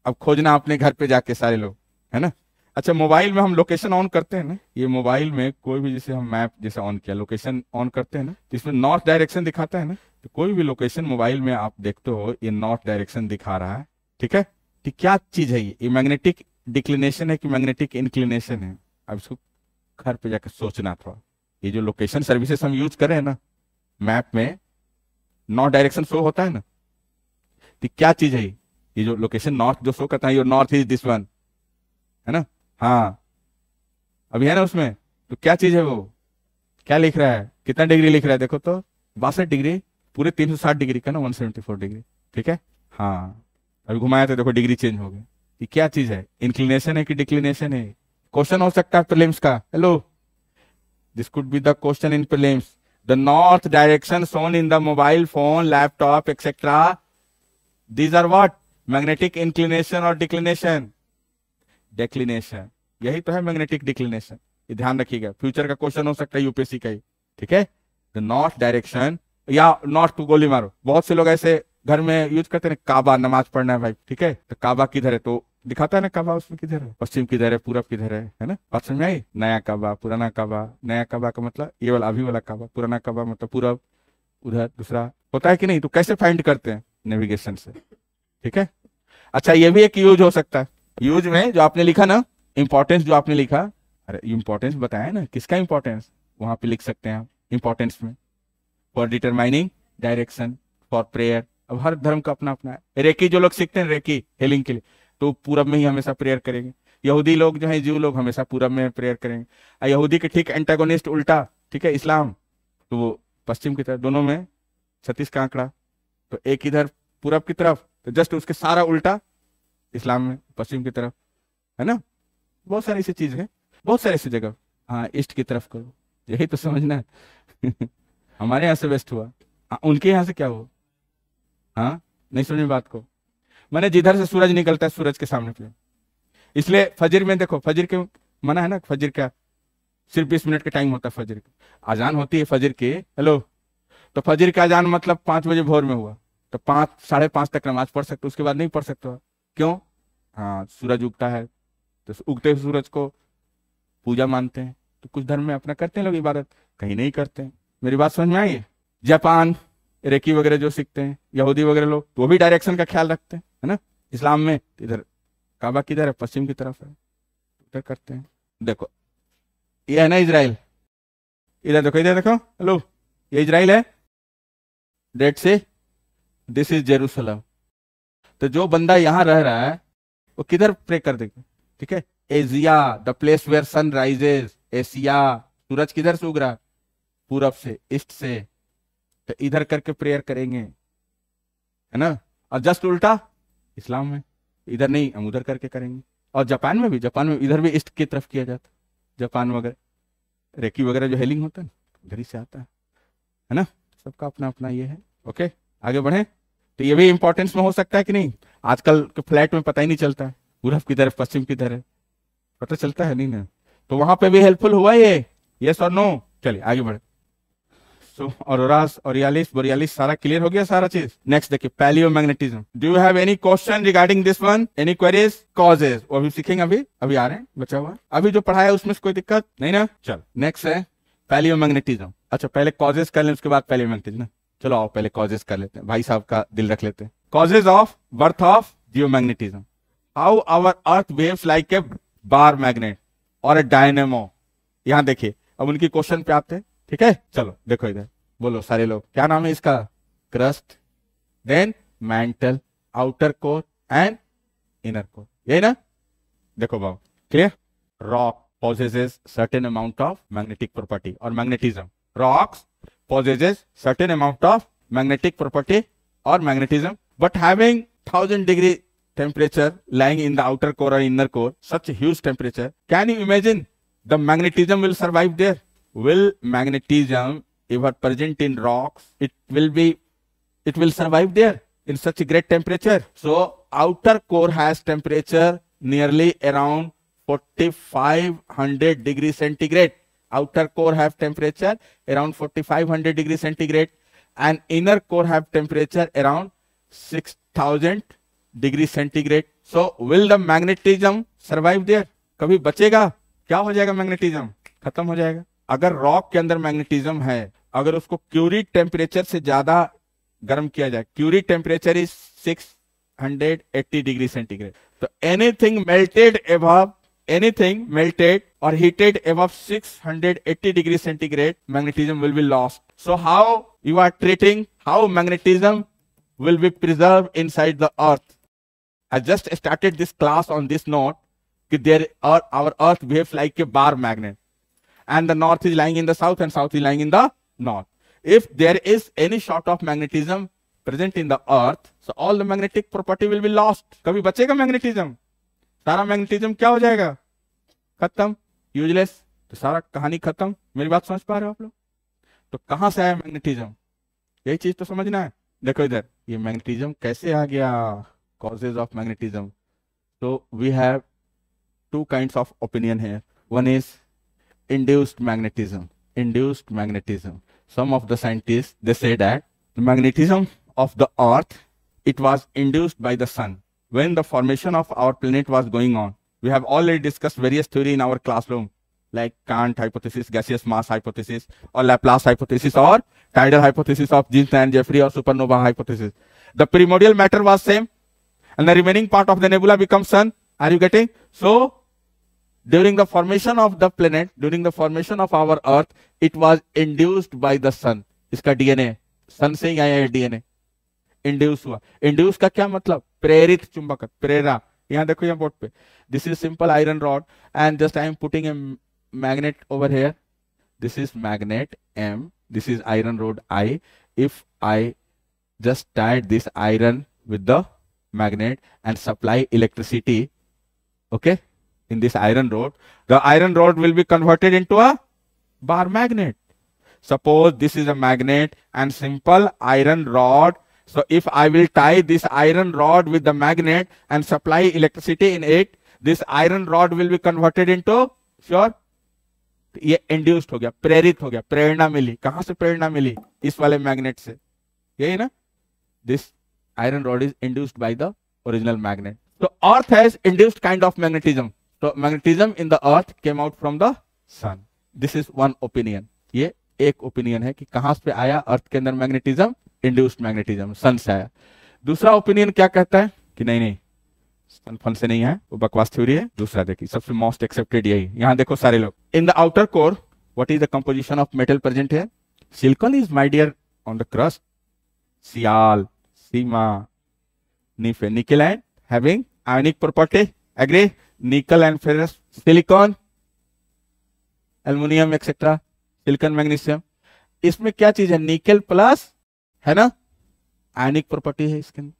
अब खोजना अपने घर पे जाके सारे लोग, है ना। अच्छा, मोबाइल में हम लोकेशन ऑन करते हैं ना, ये मोबाइल में कोई भी, जैसे हम मैप जैसे ऑन किया, लोकेशन ऑन करते हैं ना, तो इसमें नॉर्थ डायरेक्शन दिखाता है ना, तो कोई भी लोकेशन मोबाइल में आप देखते हो ये नॉर्थ डायरेक्शन दिखा रहा है। ठीक है, तो क्या चीज है ये मैग्नेटिक डिक्लिनेशन है कि मैग्नेटिक इंक्लिनेशन है? अब इसको घर पे जाकर सोचना थोड़ा। ये जो लोकेशन सर्विसेज हम यूज कर रहे हैं ना, मैप में नॉर्थ डायरेक्शन शो होता है ना, तो क्या चीज है ये जो लोकेशन नॉर्थ जो शो करता है, ये नॉर्थ इज दिस वन, है ना। हाँ, अभी है ना उसमें, तो क्या चीज है वो, क्या लिख रहा है, कितना डिग्री लिख रहा है? देखो तो 62 डिग्री, पूरे 360 डिग्री का ना, 174 डिग्री। ठीक है, हाँ, अभी घुमाया तो देखो डिग्री चेंज हो गई। ये क्या चीज है, इंक्लिनेशन है कि डिक्लिनेशन है? क्वेश्चन हो सकता है प्रीलिम्स का। Hello, this could be the question in prelims. The north direction shown in the mobile phone, laptop etcetera, these are what? Magnetic inclination और डिक्लिनेशन? डिक्लिनेशन, यही तो है मैग्नेटिक डिक्लिनेशन। ये ध्यान रखिएगा, फ्यूचर का क्वेश्चन हो सकता है यूपीएससी का ही। ठीक है, द नॉर्थ डायरेक्शन, या नॉर्थ टू गोली मारो, बहुत से लोग ऐसे घर में यूज करते हैं, काबा नमाज पढ़ना है भाई। ठीक है, तो काबा किधर है, तो दिखाता है ना काबा, उसमें किधर है, पश्चिम किधर है, पूरब किधर है ना। बात समझ में आई? नया काबा, पुराना काबा। नया काबा का मतलब ये वाला अभी वाला काबा, पुराना काबा मतलब पूरब, उधर दूसरा होता है कि नहीं। तो कैसे फाइंड करते हैं? नेविगेशन से। ठीक है, अच्छा, ये भी एक यूज हो सकता है। यूज में जो आपने लिखा ना, इंपॉर्टेंस जो आपने लिखा, अरे इंपॉर्टेंस बताया ना, किसका इंपॉर्टेंस, वहां पे लिख सकते हैं आप इंपॉर्टेंस में। For determining direction, for prayer. अब हर धर्म का अपना अपना है। रेकी जो लोग सीखते हैं रेकी हीलिंग के लिए, तो पूरब में ही हमेशा प्रेयर करेंगे। यहूदी लोग जो है, जीव लोग, हमेशा पूरब में प्रेयर करेंगे। यहूदी के ठीक एंटागोनिस्ट उल्टा, ठीक है, इस्लाम, तो वो पश्चिम की तरफ, दोनों में 36 का आंकड़ा, तो एक इधर पूरब की तरफ, तो जस्ट उसके सारा उल्टा इस्लाम में पश्चिम की तरफ, है ना। बहुत सारी ऐसी चीज है, बहुत सारी ऐसी जगह। हाँ, ईस्ट की तरफ करो, यही तो समझना है। हमारे यहाँ से वेस्ट हुआ, हाँ, उनके यहाँ से क्या हुआ? हाँ, नहीं समझ बात को। मैंने जिधर से सूरज निकलता है सूरज के सामने पे, इसलिए फजर में देखो, फजर के मना है ना, फजर क्या सिर्फ 20 मिनट का टाइम होता है। फजर की अजान होती है फजर की, हेलो, तो फजर का अजान मतलब 5 बजे भोर में हुआ, तो 5 साढ़े 5 तक नमाज पढ़ सकते हो, उसके बाद नहीं पढ़ सकते हो। क्यों? हाँ, सूरज उगता है, तो उगते हुए सूरज को पूजा मानते हैं। तो कुछ धर्म में अपना करते हैं लोग इबादत, कहीं नहीं करते हैं। मेरी बात समझ में आई? जापान रेकी वगैरह जो सीखते हैं, यहूदी वगैरह लोग, तो वो भी डायरेक्शन का ख्याल रखते हैं, है ना। इस्लाम में इधर काबा किधर है, पश्चिम की तरफ है, उधर करते हैं। देखो ये है ना इजराइल, इधर देखो, इधर देखो, हेलो, ये इजराइल है, डेट से दिस इज जेरूसलम। तो जो बंदा यहां रह रहा है वो किधर प्रे कर देगा? ठीक है, Asia, the place where sun rises, Asia, सूरज किधर से उग रहा है? पूरब से, ईस्ट से, तो इधर करके प्रेयर करेंगे, है ना। और जस्ट उल्टा इस्लाम में, इधर नहीं, हम उधर करके करेंगे। और जापान में भी, जापान में इधर भी ईस्ट की तरफ किया जाता है। जापान वगैरह रेकी वगैरह जो हेलिंग होता है इधर ही से आता है ना। सबका अपना अपना ये है। ओके, आगे बढ़े। तो ये भी इंपॉर्टेंस में हो सकता है कि नहीं? आजकल के फ्लैट में पता ही नहीं चलता है पूरब किधर है पश्चिम किधर है, पता चलता है नहीं ना। तो वहां पे भी हेल्पफुल हुआ ये, यस और नो? चलिए आगे बढ़े। सो ऑरोरास, ऑरियालिस, बोरियालिस, सारा क्लियर हो गया सारा चीज। नेक्स्ट देखिए, palaeomagnetism. Do you have any question regarding this one? Any queries? Causes वो अभी सीखेंगे, अभी आ रहे हैं, बचा हुआ अभी जो पढ़ाया उसमें से कोई दिक्कत नहीं ना। चल नेक्स्ट है पैलियोमैग्नेटिज्म। अच्छा पहले कॉजेज कर लें, उसके बाद पैलियोमैग्नेटिज्म। चलो आओ पहले कॉजेज कर लेते हैं, भाई साहब का दिल रख लेते हैं। Causes of birth of geomagnetism. How our earth waves like a bar magnet और ए डायनेमो। यहां देखिए, अब उनकी क्वेश्चन पे आते हैं, ठीक है। चलो देखो इधर, बोलो सारे लोग, क्या नाम है इसका? Crust, then mantle, outer core and inner core, यही ना। देखो बाबू, clear? Rock possesses certain amount of magnetic property और magnetism. Rocks possesses certain amount of magnetic property or magnetism, but having 1000 degree temperature lying in the outer core or inner core, such a huge temperature, can you imagine the magnetism will survive there? Will magnetism ever present in rocks? It will survive there in such a great temperature. So outer core has temperature nearly around 4500 degrees centigrade. Outer core have temperature around 4500 degrees centigrade, and inner core have temperature around 6000 degrees centigrade. So will the magnetism survive there? कभी बचेगा? क्या हो जाएगा? Magnetism खत्म हो जाएगा. अगर rock के अंदर मैग्नेटिज्म है, अगर उसको क्यूरी टेम्परेचर से ज्यादा गर्म किया जाए, Curie temperature is 680 degree centigrade, तो anything melted or heated above 680 degrees centigrade, magnetism will be lost. So how you are treating, how magnetism will be preserved inside the earth? I just started this class on this note. Our earth behaves like a bar magnet, and the north is lying in the south and south is lying in the north. If there is any sort of magnetism present in the earth, so all the magnetic property will be lost. कभी बचेगा magnetism? सारा magnetism क्या हो जाएगा? खत्म, useless. तो सारा कहानी खत्म. मेरी बात समझ पा रहे हो आप लोग? तो कहां से आया मैग्नेटिज्म? यही चीज तो समझना है. देखो इधर, ये मैग्नेटिज्म कैसे आ गया, कॉजेज ऑफ मैग्नेटिज्म. तो we have two kinds of opinion here. One is induced magnetism. Induced magnetism. Some of the scientists, they say that the magnetism of the earth, it was induced by the sun. When the formation of our planet was going on, we have already discussed various theory in our classroom, like Kant hypothesis, gaseous mass hypothesis, or Laplace hypothesis, or tidal hypothesis of Jeans and Jeffrey, or supernova hypothesis. The primordial matter was same, and the remaining part of the nebula becomes sun. Are you getting? So during the formation of the planet, during the formation of our earth, it was induced by the sun. इसका DNA sun से ही आया है. DNA induce हुआ. Induce का क्या मतलब? प्रेरित चुंबक, प्रेरा. यहाँ देखो, यहाँ बोर्ड पे, this is simple iron rod and just I am putting a magnet over here. This is magnet M, this is iron rod I. If I just tie this iron with the magnet and supply electricity, okay, in this iron rod, the iron rod will be converted into a bar magnet. Suppose this is a magnet and simple iron rod. So if I will tie this iron rod with the magnet and supply electricity in it, this iron rod will be converted into sure. ये induced हो गया, प्रेरित हो गया, प्रेरणा मिली. कहां से प्रेरणा मिली? इस वाले मैग्नेट से. यही ना, this iron rod is induced by the original magnet. तो earth has induced kind of magnetism. तो magnetism in the earth came out from the sun. This is one opinion. ये एक ओपिनियन है कि कहां से आया अर्थ के अंदर मैग्नेटिज्म. इंड्यूस्ड मैग्नेटिज्म सन से आया. दूसरा ओपिनियन क्या कहता है कि नहीं नहीं सन फन से नहीं है, वो बकवास थ्योरी है. दूसरा देखिए, सबसे मोस्ट एक्सेप्टेड यही. यहां देखो सारे लोग. In the outer core what is the composition of metal present है? Silicon is my dear on the crust. Sial, sima, nife, nickel and having ionic property. Agree? Nickel and ferrous, silicon, aluminium etcetera, silicon, magnesium. इसमें क्या चीज है? Nickel plus, है ना, आयनिक property है इसके अंदर.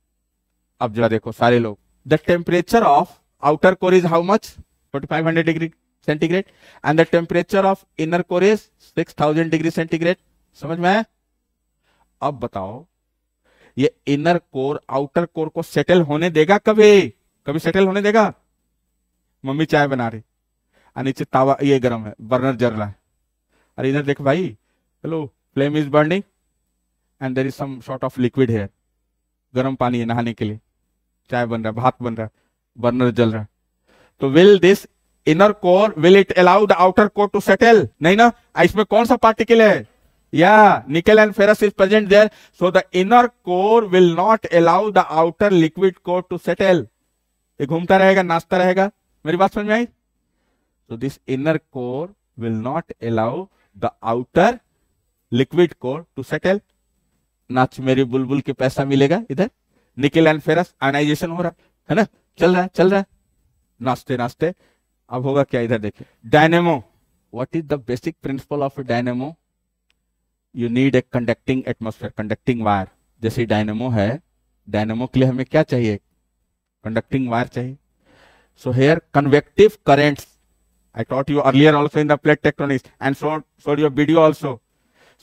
अब जरा देखो सारे लोग, the temperature of outer core is how much? 4500 degree centigrade, and the temperature of inner core is 6000 degree centigrade. समझ में आया? अब बताओ, ये इनर कोर आउटर कोर को सेटल होने देगा? कभी कभी सेटल होने देगा? मम्मी चाय बना रही और नीचे तावा ये गर्म है, बर्नर जल रहा है. अरे इधर देख भाई, hello, flame is burning and there is some sort of liquid है, गर्म पानी है नहाने के लिए, चाय बन रहा है, भात बन रहा है, बर्नर जल रहा है. तो will this inner core, will it allow the outer core to settle? नहीं ना. इसमें कौन सा पार्टिकल है? या nickel and ferrous is present there. So the inner core will not allow the outer liquid core to settle. ये घूमता रहेगा, नाचता रहेगा. मेरी बात समझ में आई? So this inner core will not allow the outer liquid core to settle. नाच मेरी बुलबुल के पैसा मिलेगा. इधर निकल एंड फेरस आयनाइजेशन हो रहा है ना, चल रहा है नाचते नाचते. अब होगा क्या? इधर देखिए, dynamo. What is the basic principle of dynamo? you need a conducting atmosphere, conducting wire. जैसे डायनेमो है, डायनेमो के लिए हमें क्या चाहिए? कंडक्टिंग वायर चाहिए. So here convective currents, I taught you earlier also in the plate tectonics and showed your video also.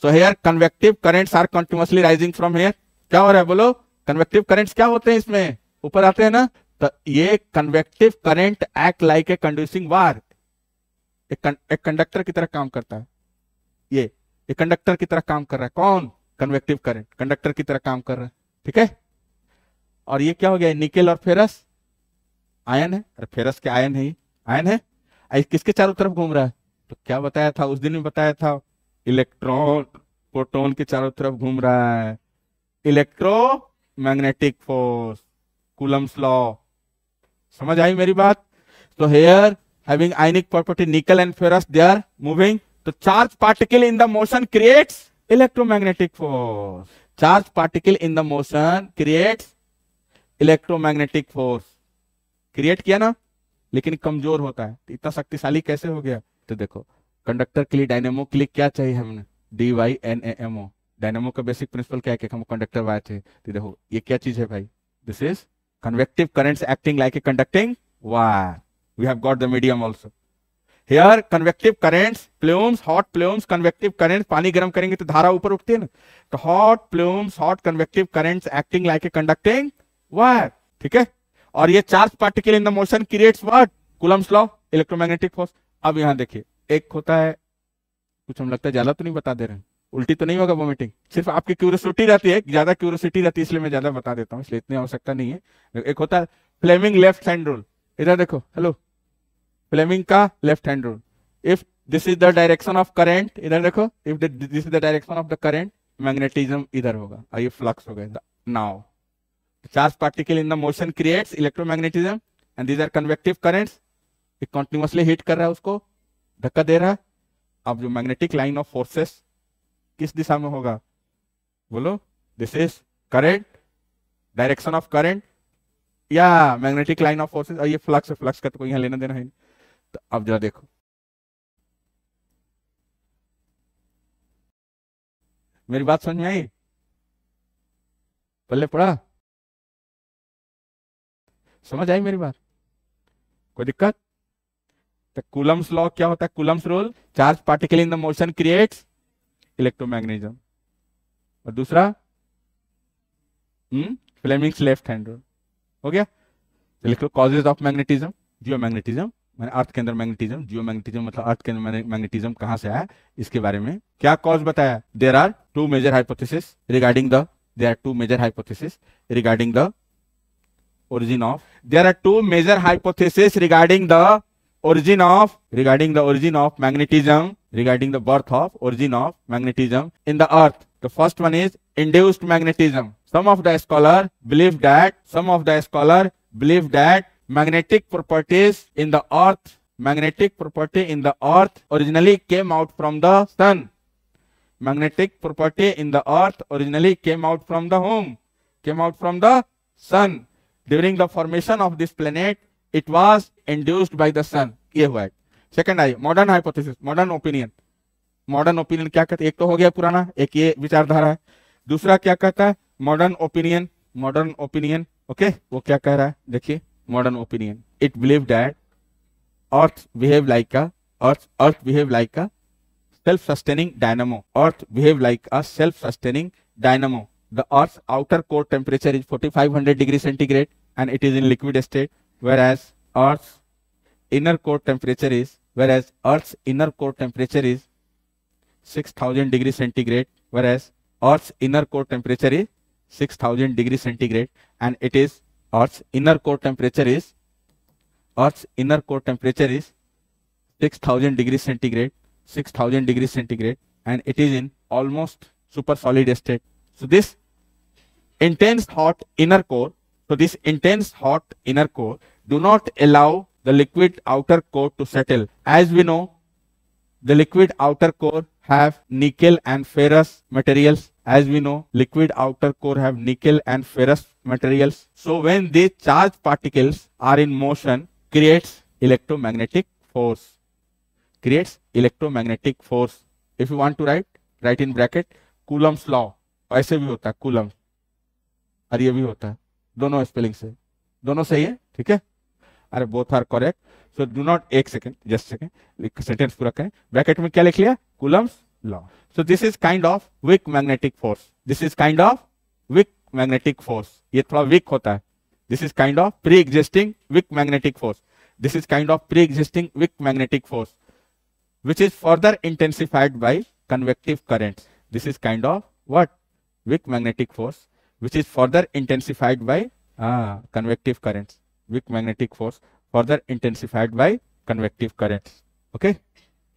So here convective currents are continuously rising from here. क्या हो रहा है बोलो? कन्वेक्टिव करंट्स क्या होते हैं इसमें? ऊपर आते हैं ना. तो ये convective current act like a conducting wire. एक कंडक्टर की तरह काम करता है. ये कंडक्टर की तरह काम कर रहा है. कौन? कन्वेक्टिव करंट कंडक्टर की तरह काम कर रहा है. ठीक है. और ये क्या हो गया? निकेल और फेरस आयन है. अरे फेरस के आयन है, आयन है. किसके चारों तरफ घूम रहा है? तो क्या बताया था उस दिन में? बताया था इलेक्ट्रॉन प्रोटॉन के चारों तरफ घूम रहा है. Electromagnetic force, Coulomb's law. समझ आई मेरी बात? तो here having ionic property nickel and ferrous, they are moving. तो charge particle in the motion creates electromagnetic force. Charge particle in the motion creates electromagnetic force. Create किया ना, लेकिन कमजोर होता है. तो इतना शक्तिशाली कैसे हो गया? तो देखो, कंडक्टर के लिए, डायनेमो के लिए क्या चाहिए हमने? DYNAMO. डायनेमो का बेसिक प्रिंसिपल क्या है कि हमको कंडक्टर वायर चाहिए. तो देखो ये क्या चीज है भाई? This is convective currents acting like a conducting wire. We have got the medium also. Here convective currents, plumes, hot plumes, convective currents. पानी गर्म करेंगे तो धारा ऊपर उठती है ना. तो hot plumes, hot convective currents acting like a conducting wire. ठीक है. और ये charge particle in the motion creates what? Coulomb's law, electromagnetic force. अब यहां देखिए, एक होता है कुछ, हम लगता है ज्यादा तो नहीं बता दे रहे हैं, उल्टी तो नहीं होगा वोमिटिंग? सिर्फ आपकी क्यूरियोसिटी रहती है, ज्यादा क्यूरियोसिटी रहती है इसलिए मैं ज्यादा बता देता हूँ, इसलिए इतनी आवश्यकता नहीं है. एक होता है फ्लेमिंग लेफ्ट हैंड रूल. इधर देखो, हेलो, फ्लेमिंग का left hand rule. If this is the direction of current, इधर देखो, if this is the direction of the current, magnetism इधर होगा और ये फ्लक्स हो गया. Now charge particle in the motion creates electromagnetism and these are convective currents. ये continuously hit कर रहा है, उसको धक्का दे रहा है. अब जो मैग्नेटिक लाइन ऑफ फोर्सेस किस दिशा में होगा बोलो? This is current, direction of current या मैग्नेटिक लाइन ऑफ फोर्सेस. और ये फ्लक्स है, फ्लक्स का तो कोई यहां लेना देना है. तो अब जरा देखो, मेरी बात समझ में आई? पल्ले पड़ा? समझ आई मेरी बात? कोई दिक्कत? तो कूलम्स लॉ क्या होता है? Coulomb's rule, charge particle in the motion creates electromagnetism. और दूसरा फ्लेमिंग्स लेफ्ट हैंड रूल. हो गया. तो लिख लो कॉजेज ऑफ मैग्नेटिज्म. जियोमैग्नेटिज्म मैंने अर्थ के अंदर मैग्नेटिज्म, जियोमैग्नेटिज्म मतलब अर्थ के अंदर मैग्नेटिज्म कहां से आया, इसके बारे में क्या कॉज बताया. There are two major hypothesis regarding the origin of. There are two major hypotheses regarding the origin of magnetism, regarding the birth of origin of magnetism in the earth. The first one is induced magnetism. Some of the scholars believe that magnetic properties in the earth originally came out from the sun. Magnetic property in the earth originally came out from the whom? Came out from the sun. During the formation of this planet, it was induced by the sun. ये हुआ है. Second I modern hypothesis, modern opinion. Modern opinion क्या कहते हैं? एक तो हो गया पुराना, एक ये विचारधारा है. दूसरा क्या कहता है? Modern opinion. ओके, वो क्या कह रहा है? देखिए, modern opinion. It believe that earth behave like a self-sustaining dynamo. Earth behave like a self-sustaining dynamo. The Earth's outer core temperature is 4500 degrees centigrade and it is in liquid state, whereas Earth's inner core temperature is 6000 degrees centigrade, whereas Earth's inner core temperature is 6000 degrees centigrade, and it is Earth's inner core temperature is 6000 degrees centigrade. 6000 degrees centigrade, and it is in almost super solid state. So this intense hot inner core do not allow the liquid outer core to settle. As we know, the liquid outer core have nickel and ferrous materials. So when these charged particles are in motion, creates electromagnetic force. If you want to write in bracket Coulomb's law, ऐसे भी होता है coulomb, और ये भी होता है, दोनों स्पेलिंग से, दोनों सही है, ठीक है। अरे both are correct. So do not, एक सेकेंड, जस्ट सेकेंड, सेंटेंस पूरा करें। ब्रैकेट में क्या लिख लिया, Coulomb's law. So this is kind of weak magnetic force, this is kind of weak magnetic force, ये थोड़ा वीक होता है। This is kind of pre existing weak magnetic force, this is kind of pre existing weak magnetic force which is further intensified by convective currents. This is kind of what? Weak magnetic force, which is further intensified by convective currents. Weak magnetic force further intensified by convective currents. Okay?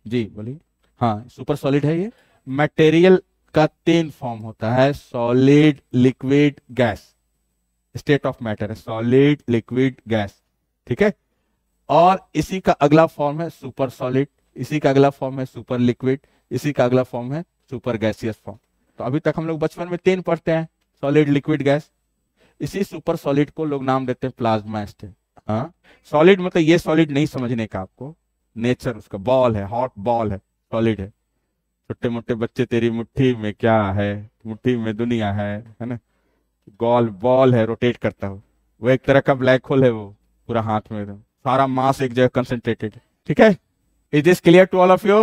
जी बोलिए। हाँ, super solid है ये। Material का 3 form होता है, solid, liquid, gas. State of matter है solid, liquid, gas, ठीक है। और इसी का अगला फॉर्म है सुपर सॉलिड, इसी का अगला फॉर्म है सुपर लिक्विड, इसी का अगला फॉर्म है सुपर गैसियस फॉर्म। तो अभी तक हम लोग बचपन में 3 पढ़ते हैं, सॉलिड, लिक्विड, गैस। इसी सुपर सॉलिड को लोग नाम देते हैं प्लाज्मा स्टेट। हाँ, सॉलिड मतलब ये सॉलिड नहीं समझने का आपको, नेचर उसका बॉल है, हॉट बॉल है, सॉलिड है। छोटे मोटे बच्चे, तेरी मुट्ठी में क्या है, मुट्ठी में दुनिया है ना। गोल बॉल है, रोटेट करता हो, वो एक तरह का ब्लैक होल है, वो पूरा हाथ में एकदम सारा मास एक जगह कंसंट्रेटेड है, ठीक है। Is this clear to all of you?